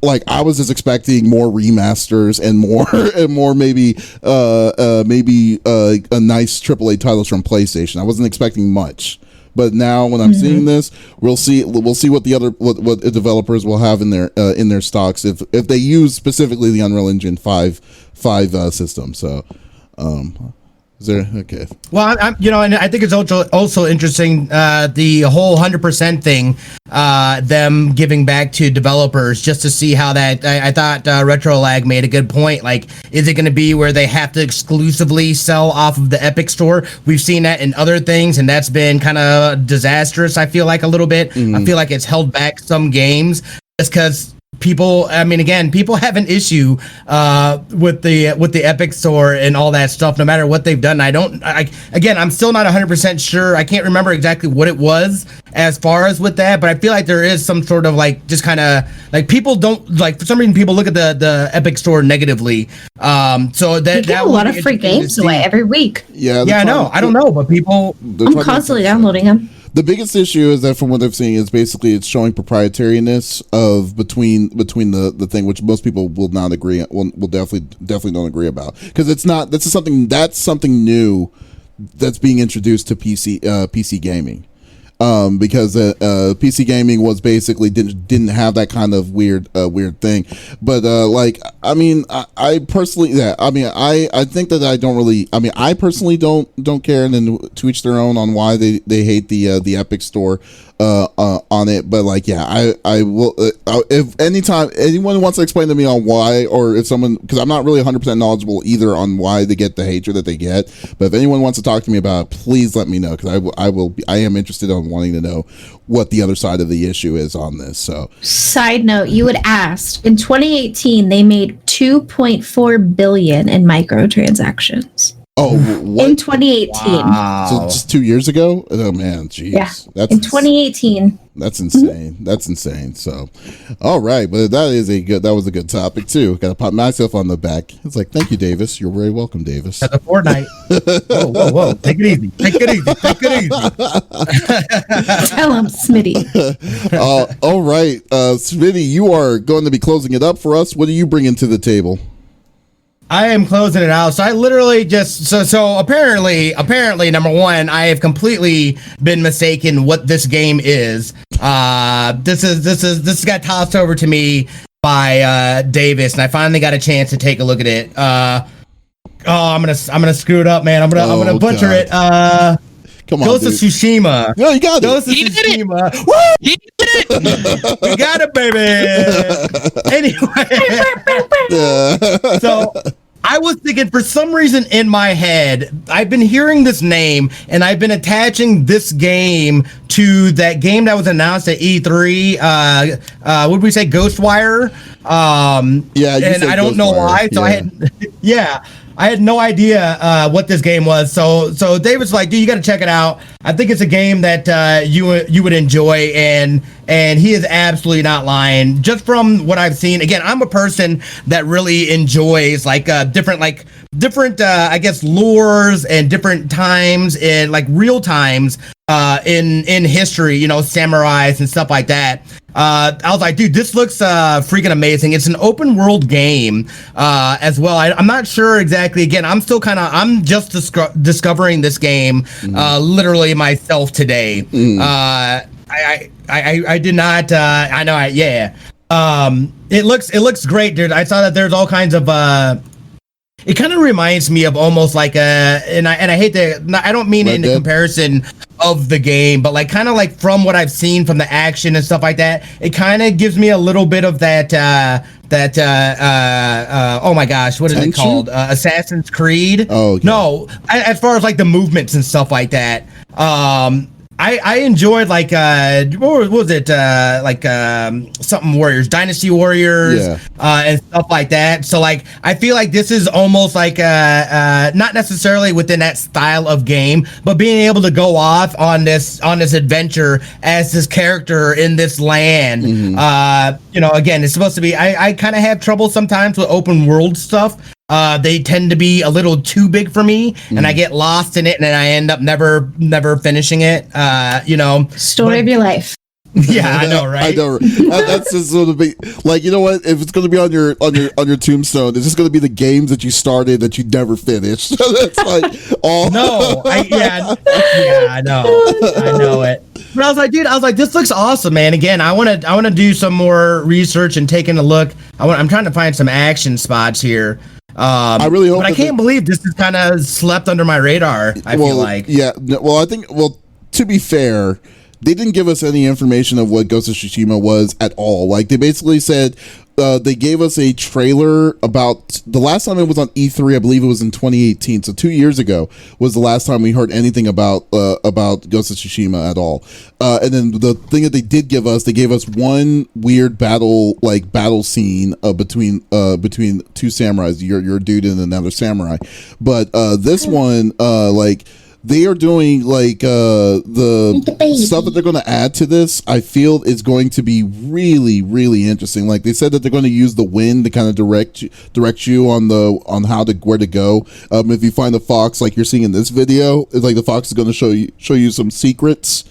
like I was just expecting more remasters and more maybe a nice AAA titles from PlayStation. I wasn't expecting much, but now when I'm seeing this, we'll see what the developers will have in their stocks if they use specifically the Unreal Engine 5 system. So is there okay? Well, and I think it's also interesting the whole 100% thing, them giving back to developers just to see how that. I thought RetroLag made a good point. Like, is it going to be where they have to exclusively sell off of the Epic Store? We've seen that in other things, and that's been kind of disastrous. I feel like a little bit. I feel like it's held back some games just because. People have an issue with the Epic Store and all that stuff, no matter what they've done. I'm still not 100% sure. I can't remember exactly what it was as far as with that, but I feel like there is some sort of like just kind of like people don't like, for some reason people look at the Epic Store negatively. So that give a lot of free games away every week. Yeah, I know. I don't know, but people. I'm constantly downloading them. The biggest issue is that from what I've seen is basically it's showing proprietariness of between the thing, which most people will not agree will definitely don't agree about, because that's something new that's being introduced to PC gaming. Because PC gaming was basically didn't have that kind of weird thing, but I personally, I think that I don't really, I personally don't care, and then to each their own on why they hate the Epic Store on it. But I will if anytime anyone wants to explain to me on why, or if someone, because I'm not really 100% knowledgeable either on why they get the hatred that they get, but if anyone wants to talk to me about it, please let me know, because I am interested in wanting to know what the other side of the issue is on this. So, side note, you had asked in 2018 they made 2.4 billion in microtransactions. Oh, what? In 2018. Wow. So just 2 years ago? Oh man, jeez. Yeah. That's in 2018. That's insane. That's insane. So, all right, but that was a good topic too. Got to pat myself on the back. It's like, thank you, Davis. You're very welcome, Davis. At the Fortnite. Whoa! Take it easy. Take it easy. Tell him, Smitty. All right, Smitty, you are going to be closing it up for us. What are you bringing to the table? I am closing it out. So I literally just so apparently number one, I have completely been mistaken what this game is. This got tossed over to me by Davis, and I finally got a chance to take a look at it. I'm gonna screw it up, man. I'm gonna butcher it. Come on, Ghost of Tsushima. No, you got it. Ghost of Tsushima. Woo! He did it. You got it, baby. Anyway, so I was thinking, for some reason in my head, I've been hearing this name and I've been attaching this game to that game that was announced at E3. What did we say? Ghostwire. And I don't know why. So I had no idea what this game was. So David's like, dude, you got to check it out. I think it's a game that you would enjoy, and he is absolutely not lying. Just from what I've seen, again, I'm a person that really enjoys different I guess lures and different times and like real times in history, samurais and stuff like that. I was like, dude, this looks freaking amazing. It's an open world game as well. I'm not sure exactly. Again, I'm just discovering this game literally myself today. I did not. I know. It looks great, dude. I saw that there's all kinds of. It kind of reminds me of almost like and I hate to. I don't mean it in the comparison of the game, but kind of from what I've seen from the action and stuff like that, it kind of gives me a little bit of that oh my gosh, what is it called? Assassin's Creed. Oh, okay. No, as far as the movements and stuff like that. I enjoyed like what was it like something Warriors, Dynasty Warriors, and stuff like that. So like I feel like this is almost like not necessarily within that style of game, but being able to go off on this adventure as this character in this land. You know, again, it's supposed to be. I kind of have trouble sometimes with open world stuff. They tend to be a little too big for me, and I get lost in it, and I end up never finishing it. You know, story of your life. Yeah, I know, right? I know. That's just sort of be like, you know what? If it's going to be on your tombstone, it's just going to be the games that you started that you never finished. That's like all. No, I know it. But I was like, dude, this looks awesome, man. Again, I want to do some more research and taking a look. I'm trying to find some action spots here. I really hope. But I can't believe this is kind of slept under my radar. I feel like. Yeah. Well, I think. Well, to be fair, they didn't give us any information of what Ghost of Tsushima was at all. Like, they basically said they gave us a trailer about the last time it was on E3. I believe it was in 2018. So 2 years ago was the last time we heard anything about Ghost of Tsushima at all. And then the thing that they did give us, they gave us one weird battle scene between two samurais. Your dude and another samurai. But this one, like, they are doing like the stuff that they're going to add to this. I feel is going to be really, really interesting. Like, they said that they're going to use the wind to kind of direct you on where to go. If you find a fox, like you're seeing in this video, it's like the fox is going to show you some secrets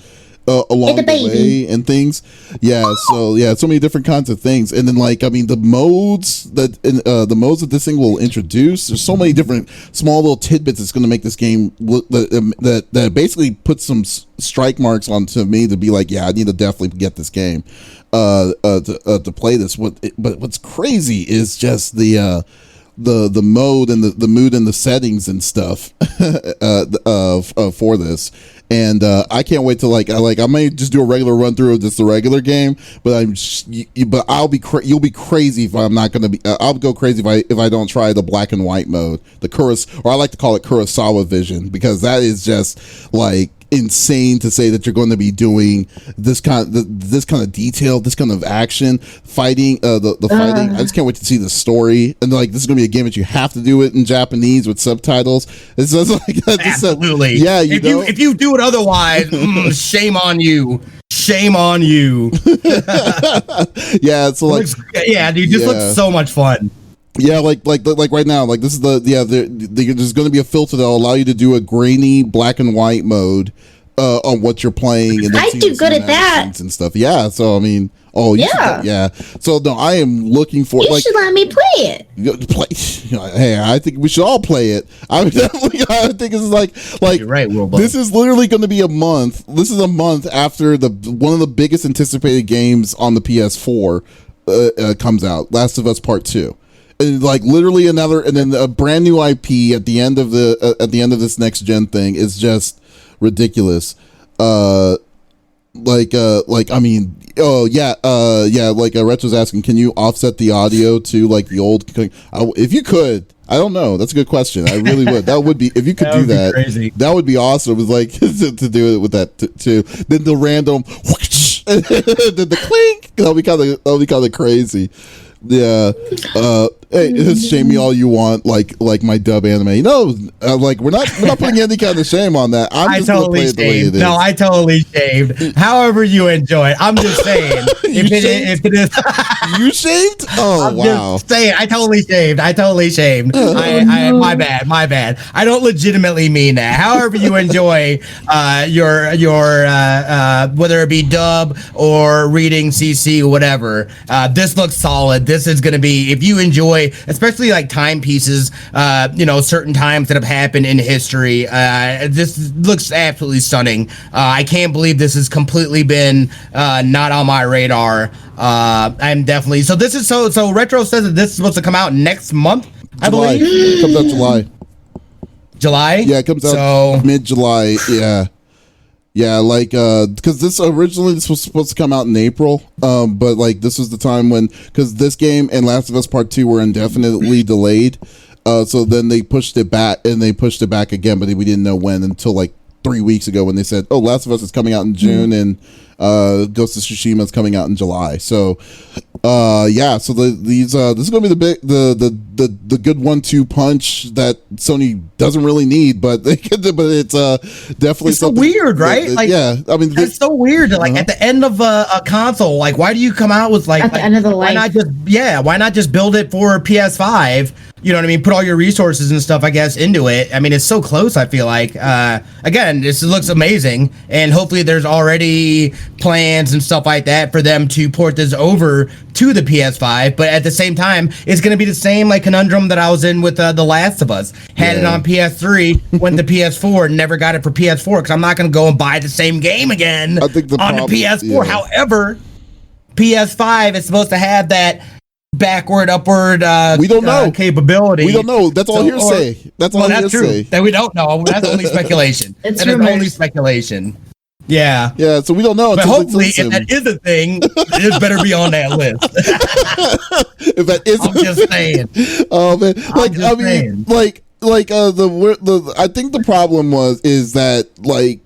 along the way and things. So many different kinds of things. And then, like, I mean, the modes that this thing will introduce, there's so many different small little tidbits that's going to make this game look that basically puts some strike marks onto me to be like, yeah, I need to definitely get this game to play this. But what's crazy is just the mode and the mood and the settings and stuff for this. And I can't wait to I may just do a regular run through of the regular game, but you'll be crazy if I'm not gonna be. I'll go crazy if I don't try the black and white mode, or I like to call it Kurosawa vision, because that is just like insane to say that you're going to be doing this kind of detail, this kind of action fighting, the fighting. I just can't wait to see the story. And like, this is going to be a game that you have to do it in Japanese with subtitles. It's just like absolutely. Yeah, if you do it otherwise, shame on you. Shame on you. Yeah, it's like, yeah, dude, this looks so much fun. Yeah, like right now, like this is there's going to be a filter that will allow you to do a grainy black and white mode on what you're playing, and I do good at that and stuff. Yeah, so I mean, so no, I am looking for. You should let me play it. Hey, I think we should all play it. I think this is like you're right, Wilbur. This is literally going to be a month. This is a month after one of the biggest anticipated games on the PS4 comes out, Last of Us Part 2. And like literally and then a brand new IP at the end of this next gen thing is just ridiculous. I mean, Retro's asking, can you offset the audio to like the old? If you could, I don't know. That's a good question. I really would. That would be, if you could do that. Crazy. That would be awesome. It was like to do it with that too. Then the random, whoosh, then the clink. That'll be kind of crazy. Yeah. Hey, shame me all you want, like my dub anime. No, like we're not putting any kind of shame on that. I'm just totally gonna play it the way it is. No, I totally shaved. However you enjoy it. I'm just saying. if it is You shaved? Oh, I'm wow. Just saying, I totally shaved. I my bad. I don't legitimately mean that. However you enjoy your whether it be dub or reading CC or whatever. This looks solid. This is gonna be, if you enjoy, especially like timepieces, certain times that have happened in history. This looks absolutely stunning. I can't believe this has completely been not on my radar. I'm definitely so Retro says that this is supposed to come out next month. I believe it comes out July. Yeah, it comes out mid-July. Yeah, like, because this was supposed to come out in April, but like this was the time because this game and Last of Us Part 2 were indefinitely delayed, so then they pushed it back again, but we didn't know when until like 3 weeks ago when they said, "Oh, Last of Us is coming out in June and Ghost of Tsushima is coming out in July." So, so this is going to be the good 1-2 punch that Sony doesn't really need, but it's definitely it's so weird, right? I mean, it's so weird. Like at the end of a console, like why do you come out with at the end of the life? Why not just build it for PS5? You know what I mean? Put all your resources and stuff, I guess, into it. I mean, it's so close, I feel like. Again, this looks amazing, and hopefully there's already plans and stuff like that for them to port this over to the PS5, but at the same time, it's going to be the same like conundrum that I was in with The Last of Us. Had it on PS3, went to PS4, never got it for PS4, because I'm not going to go and buy the same game again on the PS4. However, PS5 is supposed to have that backward, upward we don't know capability. We don't know. That's all hearsay. That's all hearsay. That's true. That we don't know. That's only speculation. It's only speculation. Yeah. Yeah, so we don't know. But hopefully, if that is a thing, it better be on that list. If that is, I'm just saying. Oh man, I think the problem is that like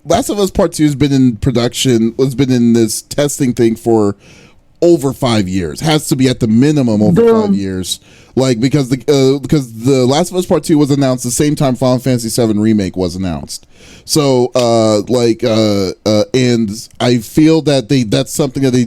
Last of Us Part 2 has been in production, has been in this testing thing for over 5 years. Has to be at the minimum over 5 years. Like because the Last of Us Part 2 was announced the same time Final Fantasy VII Remake was announced. So and I feel that that's something that they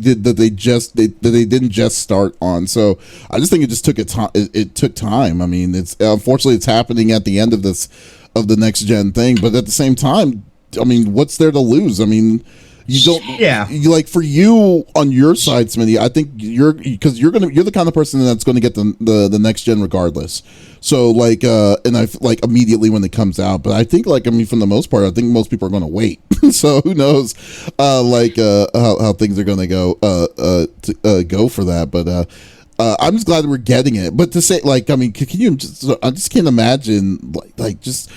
didn't just start on. So I just think it just took it took time. I mean, unfortunately it's happening at the end of the next gen thing, but at the same time, I mean, what's there to lose? I mean, you don't. Yeah. Like for you on your side, Smitty, I think you're the kind of person that's going to get the next gen regardless. So like, and I like immediately when it comes out. But I think like I mean, for the most part, I think most people are going to wait. So who knows, how things are going to go for that. But I'm just glad that we're getting it. But to say like, I mean, I just can't imagine like just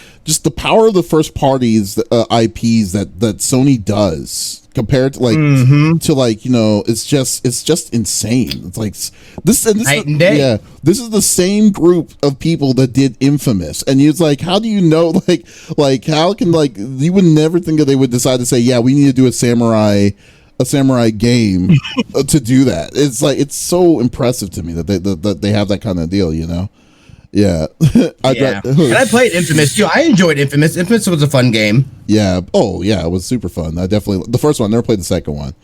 the power of the first parties IPs that Sony does compared to like to like, you know, it's just insane. It's like this is the same group of people that did Infamous, and it's like, how do you know like how can like you would never think that they would decide to say, yeah, we need to do a samurai game to do that. It's like, it's so impressive to me that they have that kind of deal, you know. Yeah. And I played Infamous too. I enjoyed Infamous. Infamous was a fun game. Yeah. Oh yeah, it was super fun. I definitely, the first one, I never played the second one.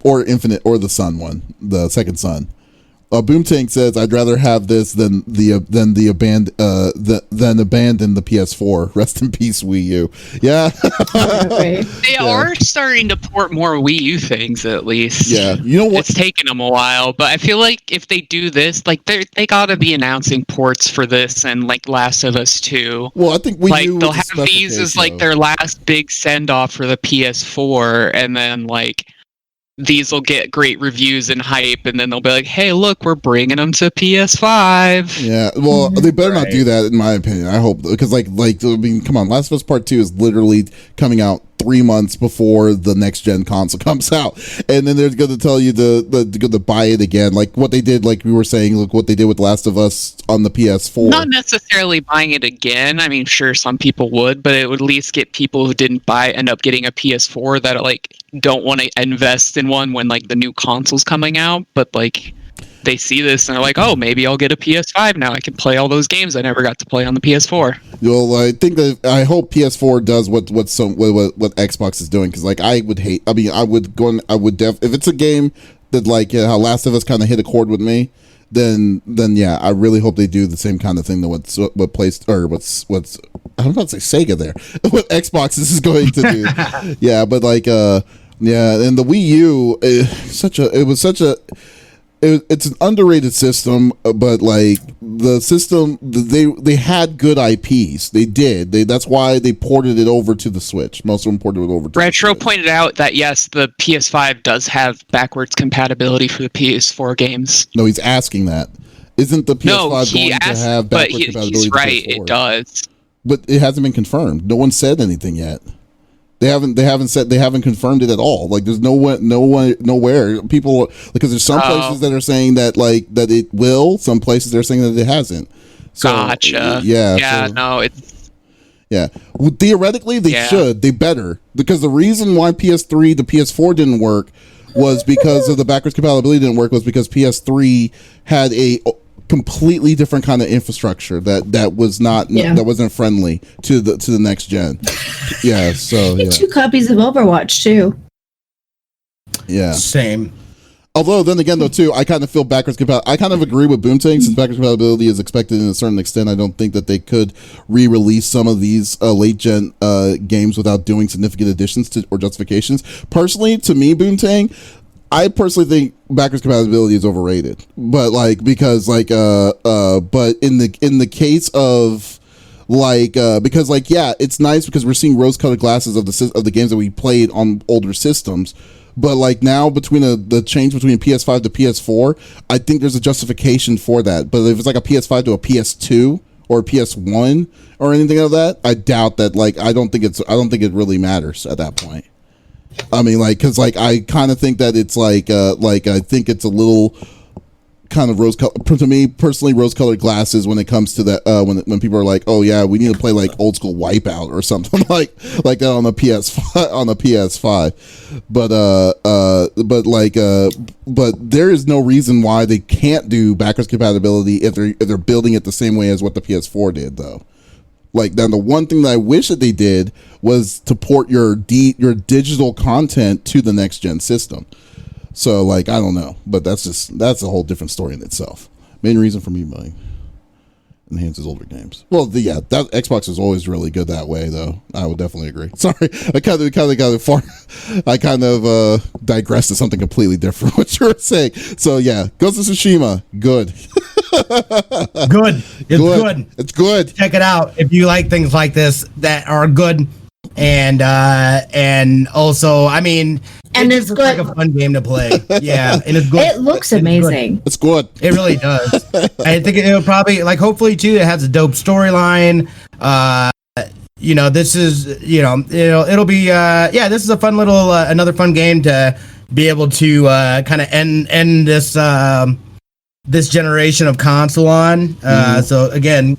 Or Infinite, or the Sun one, the second Sun. Boomtank says, "I'd rather have this than abandon the PS4. Rest in peace, Wii U." Yeah, they are starting to port more Wii U things, at least. Yeah, you know what? It's taken them a while, but I feel like if they do this, like they gotta be announcing ports for this and like Last of Us 2. Well, I think Wii U they'll have these as like their last big send off for the PS4, and then like these will get great reviews and hype, and then they'll be like, hey, look, we're bringing them to PS5. Yeah, well, they better not do that, in my opinion. I hope, because like I mean, come on, Last of Us Part 2 is literally coming out 3 months before the next gen console comes out, and then they're going to tell you to buy it again, like what they did, like we were saying, look what they did with Last of Us on the PS4. Not necessarily buying it again. I mean, sure, some people would, but it would at least get people who didn't buy it end up getting a PS4 that like don't want to invest in one when like the new console's coming out, but like they see this and they're like, oh, maybe I'll get a PS5 now. I can play all those games I never got to play on the PS4. Well, I hope PS4 does what Xbox is doing, because like I would hate. I mean, if it's a game that like how Last of Us kind of hit a chord with me, then yeah, I really hope they do the same kind of thing that what's I don't know how to say Sega there. What Xbox is going to do. Yeah, but like yeah, and the Wii U it's an underrated system, but like the system, they had good IPs. They did. That's why they ported it over to the Switch. Most of them ported it over to Retro pointed out that yes, the PS5 does have backwards compatibility for the PS4 games. No, he's asking that. Isn't the PS5 going to have backwards compatibility? He's right, it does. But it hasn't been confirmed. No one said anything yet. They haven't confirmed it at all. Like there's nowhere people, because there's some places that are saying that like that it will, some places they're saying that it hasn't. So, gotcha. Yeah. Yeah. So, no, it's. Yeah. Well, theoretically, they should. They better. Because the reason why PS3 to PS4 didn't work was because of the backwards compatibility didn't work was because PS3 had a completely different kind of infrastructure that was not that wasn't friendly to the next gen. Yeah, so 2 copies of Overwatch too. Yeah. Same. Although then again though too, I kind of feel backwards compatibility. I kind of agree with Boomtank since backwards compatibility is expected in a certain extent. I don't think that they could re-release some of these late gen games without doing significant additions to or justifications. Personally, to me, Boomtank, I personally think backwards compatibility is overrated. But like because like but in the case of like because like it's nice because we're seeing rose-colored glasses of the games that we played on older systems. But like now between the change between PS5 to PS4, I think there's a justification for that. But if it's like a PS5 to a PS2 or a PS1 or anything of that, I doubt that. Like I don't think it really matters at that point. I mean, like, because like I kind of think that it's like I think it's a little kind of to me personally rose-colored glasses when it comes to that when people are like, oh yeah, we need to play like old school Wipeout or something like that on the PS5 but there is no reason why they can't do backwards compatibility if they're building it the same way as what the PS4 did though. Like then the one thing that I wish that they did was to port your digital content to the next gen system. So like I don't know, but that's a whole different story in itself. Main reason for me buying enhances older games. Well, that Xbox is always really good that way, though. I would definitely agree. Sorry, I kind of got far. I kind of digressed to something completely different. What you were saying. So yeah, Ghost of Tsushima, good. Good. It's good. It's good. Check it out if you like things like this that are good, and also, I mean. And it's good. good. Like a fun game to play. Yeah, and it's good. It looks amazing. It's good. It really does. I think it'll probably hopefully too. It has a dope storyline. This is it'll be this is a fun little another fun game to be able to kind of end this this generation of console on. So again,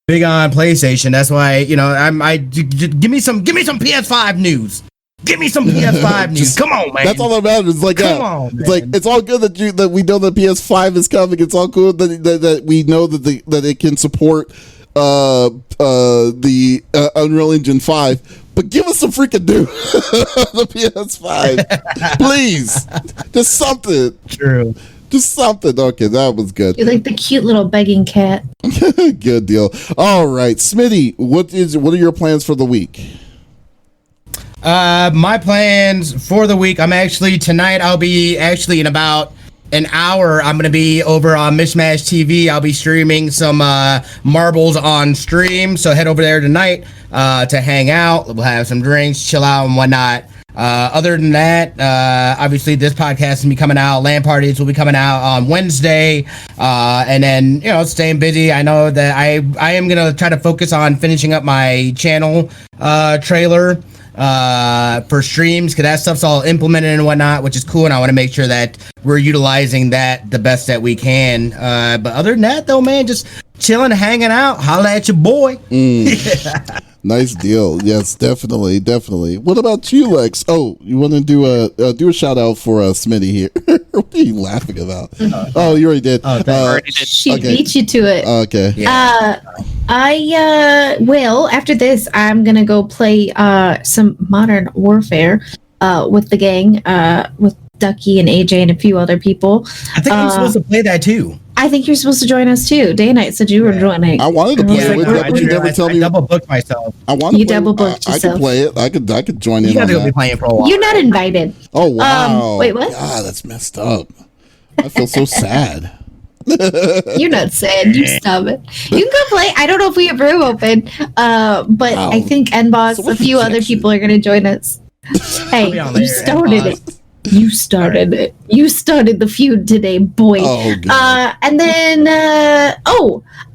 big on PlayStation. That's why give me some PS5 news. Give me some PS5 news. Come on, man. That's all that matters. It's like, come on, it's like it's all good that we know that PS5 is coming. It's all cool that we know that it can support the Unreal Engine 5. But give us some freaking new the PS5, please. Just something. True. Just something. Okay, that was good. You're like the cute little begging cat. Good deal. All right, Smitty, what are your plans for the week? My plans for the week, tonight I'll be in about an hour, I'm going to be over on Mishmash TV. I'll be streaming some marbles on stream, so head over there tonight to hang out. We'll have some drinks, chill out, and whatnot. Other than that, obviously this podcast will be coming out. LAN parties will be coming out on Wednesday, and then staying busy. I know that I am going to try to focus on finishing up my channel trailer for streams, because that stuff's all implemented and whatnot, which is cool, and I want to make sure that we're utilizing that the best that we can. But other than that, though, man, just chilling, hanging out. Holla at your boy. Nice deal. Yes, definitely. What about you, Lex? Oh, you want to do a shout out for Smitty here? What are you laughing about? Oh, you already did. She beat you to it. Okay. Yeah. I will, after this, I'm gonna go play some Modern Warfare with the gang, with Ducky and AJ and a few other people. I think I'm supposed to play that too. I think you're supposed to join us too. Day Night said you were joining. I wanted to play with you, but you never tell me. I double booked myself. I want to. You double booked yourself. I could play it. I could join in. You gotta be playing for a while. You're not invited. Oh wow! Wait, what? God, that's messed up. I feel so sad. You're not sad. You stop it. You can go play. I don't know if we have room open, but I think NBoss, a few other people are going to join us. Hey, you started it. You started it. You started the feud today, boy. Oh, God. And then,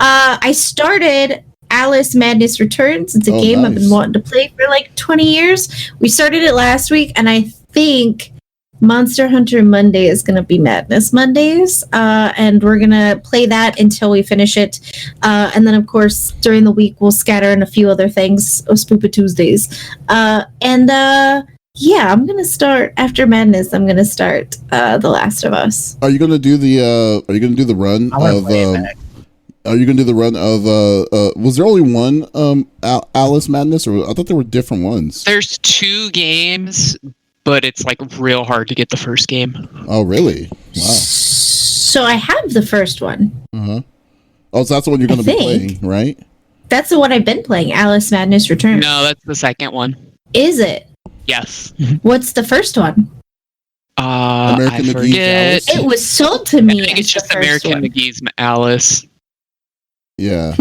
I started Alice Madness Returns. It's a game I've been wanting to play for like 20 years. We started it last week, and I think Monster Hunter Monday is going to be Madness Mondays, and we're going to play that until we finish it. And then, of course, during the week, we'll scatter in a few other things, Spoopa Tuesdays. Yeah, I'm going to start, after Madness, I'm going to start The Last of Us. Are you going to do the run of... Are you going to do the run of, was there only one Alice Madness, or I thought there were different ones? There's 2 games, but it's like real hard to get the first game. Oh, really? Wow. So I have the first one. Uh-huh. Oh, so that's the one you're going to be playing, right? That's the one I've been playing, Alice Madness Returns. No, that's the second one. Is it? Yes. What's the first one? American I forget. McGee's Alice? It was sold to me. I think it's just American McGee's Alice. Yeah.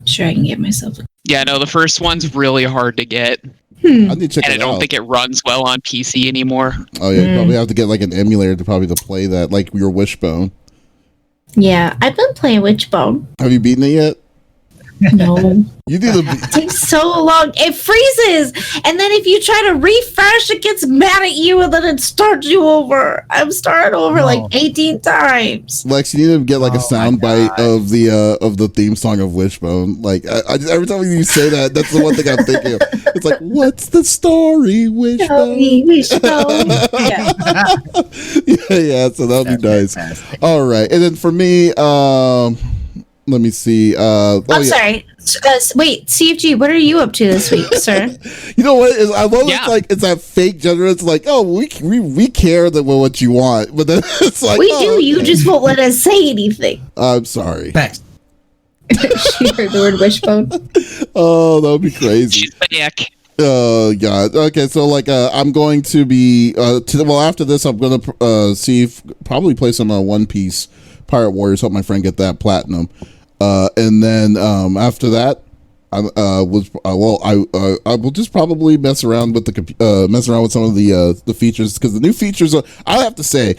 Sure, I can get myself. Yeah, no, the first one's really hard to get. I need to check And it I don't out. think it runs well on PC anymore. Oh yeah, you probably have to get like an emulator to play that, like your Wishbone. Yeah, I've been playing Witchbone. Have you beaten it yet? No. You do It takes so long. It freezes. And then if you try to refresh, it gets mad at you and then it starts you over. I'm starting over like 18 times. Lex, you need to get like a sound bite of the theme song of Wishbone. Like I just, every time you say that, that's the one thing I'm thinking of. It's like, what's the story, Wishbone? Wishbone. Yeah, so that'll be nice. Fantastic. All right. And then for me, let me see. Sorry. Wait, CFG, what are you up to this week, sir? You know what? I love it's that fake gender. It's like, oh, we care that what you want, but then it's like We do. You just won't let us say anything. I'm sorry. Facts. She heard the word Wishbone. Oh, that would be crazy. She's maniac. Oh God. Okay, so like I'm going to be after this I'm gonna probably play some One Piece Pirate Warriors. Help my friend get that platinum. And then after that, I will just probably mess around with some of the features, because the new features I have to say,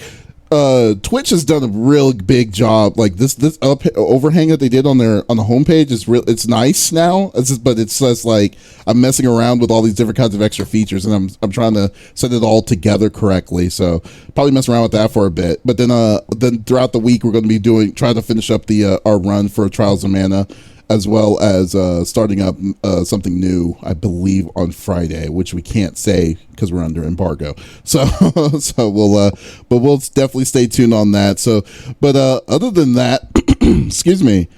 Twitch has done a real big job. Like this overhang that they did on the homepage is real. It's nice now. But it's just like I'm messing around with all these different kinds of extra features, and I'm trying to set it all together correctly. So probably mess around with that for a bit. But then throughout the week we're going to be trying to finish up our run for Trials of Mana, as well as starting up something new, I believe, on Friday, which we can't say because we're under embargo. So we'll definitely stay tuned on that. So, but other than that, excuse me.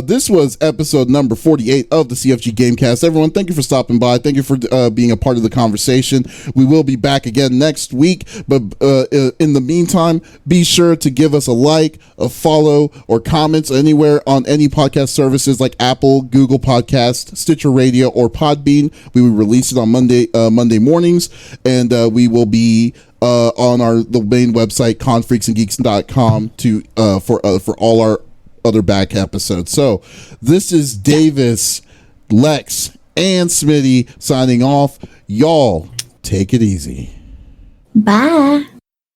This was episode number 48 of the CFG GameCast. Everyone, thank you for stopping by. Thank you for being a part of the conversation. We will be back again next week, but in the meantime, be sure to give us a like, a follow, or comments anywhere on any podcast services like Apple, Google Podcast, Stitcher Radio, or Podbean. We will release it on Monday mornings, and we will be on the main website, confreaksandgeeks.com, for all our other back episodes. So this is Davis, Lex, and Smitty signing off. Y'all take it easy. Bye.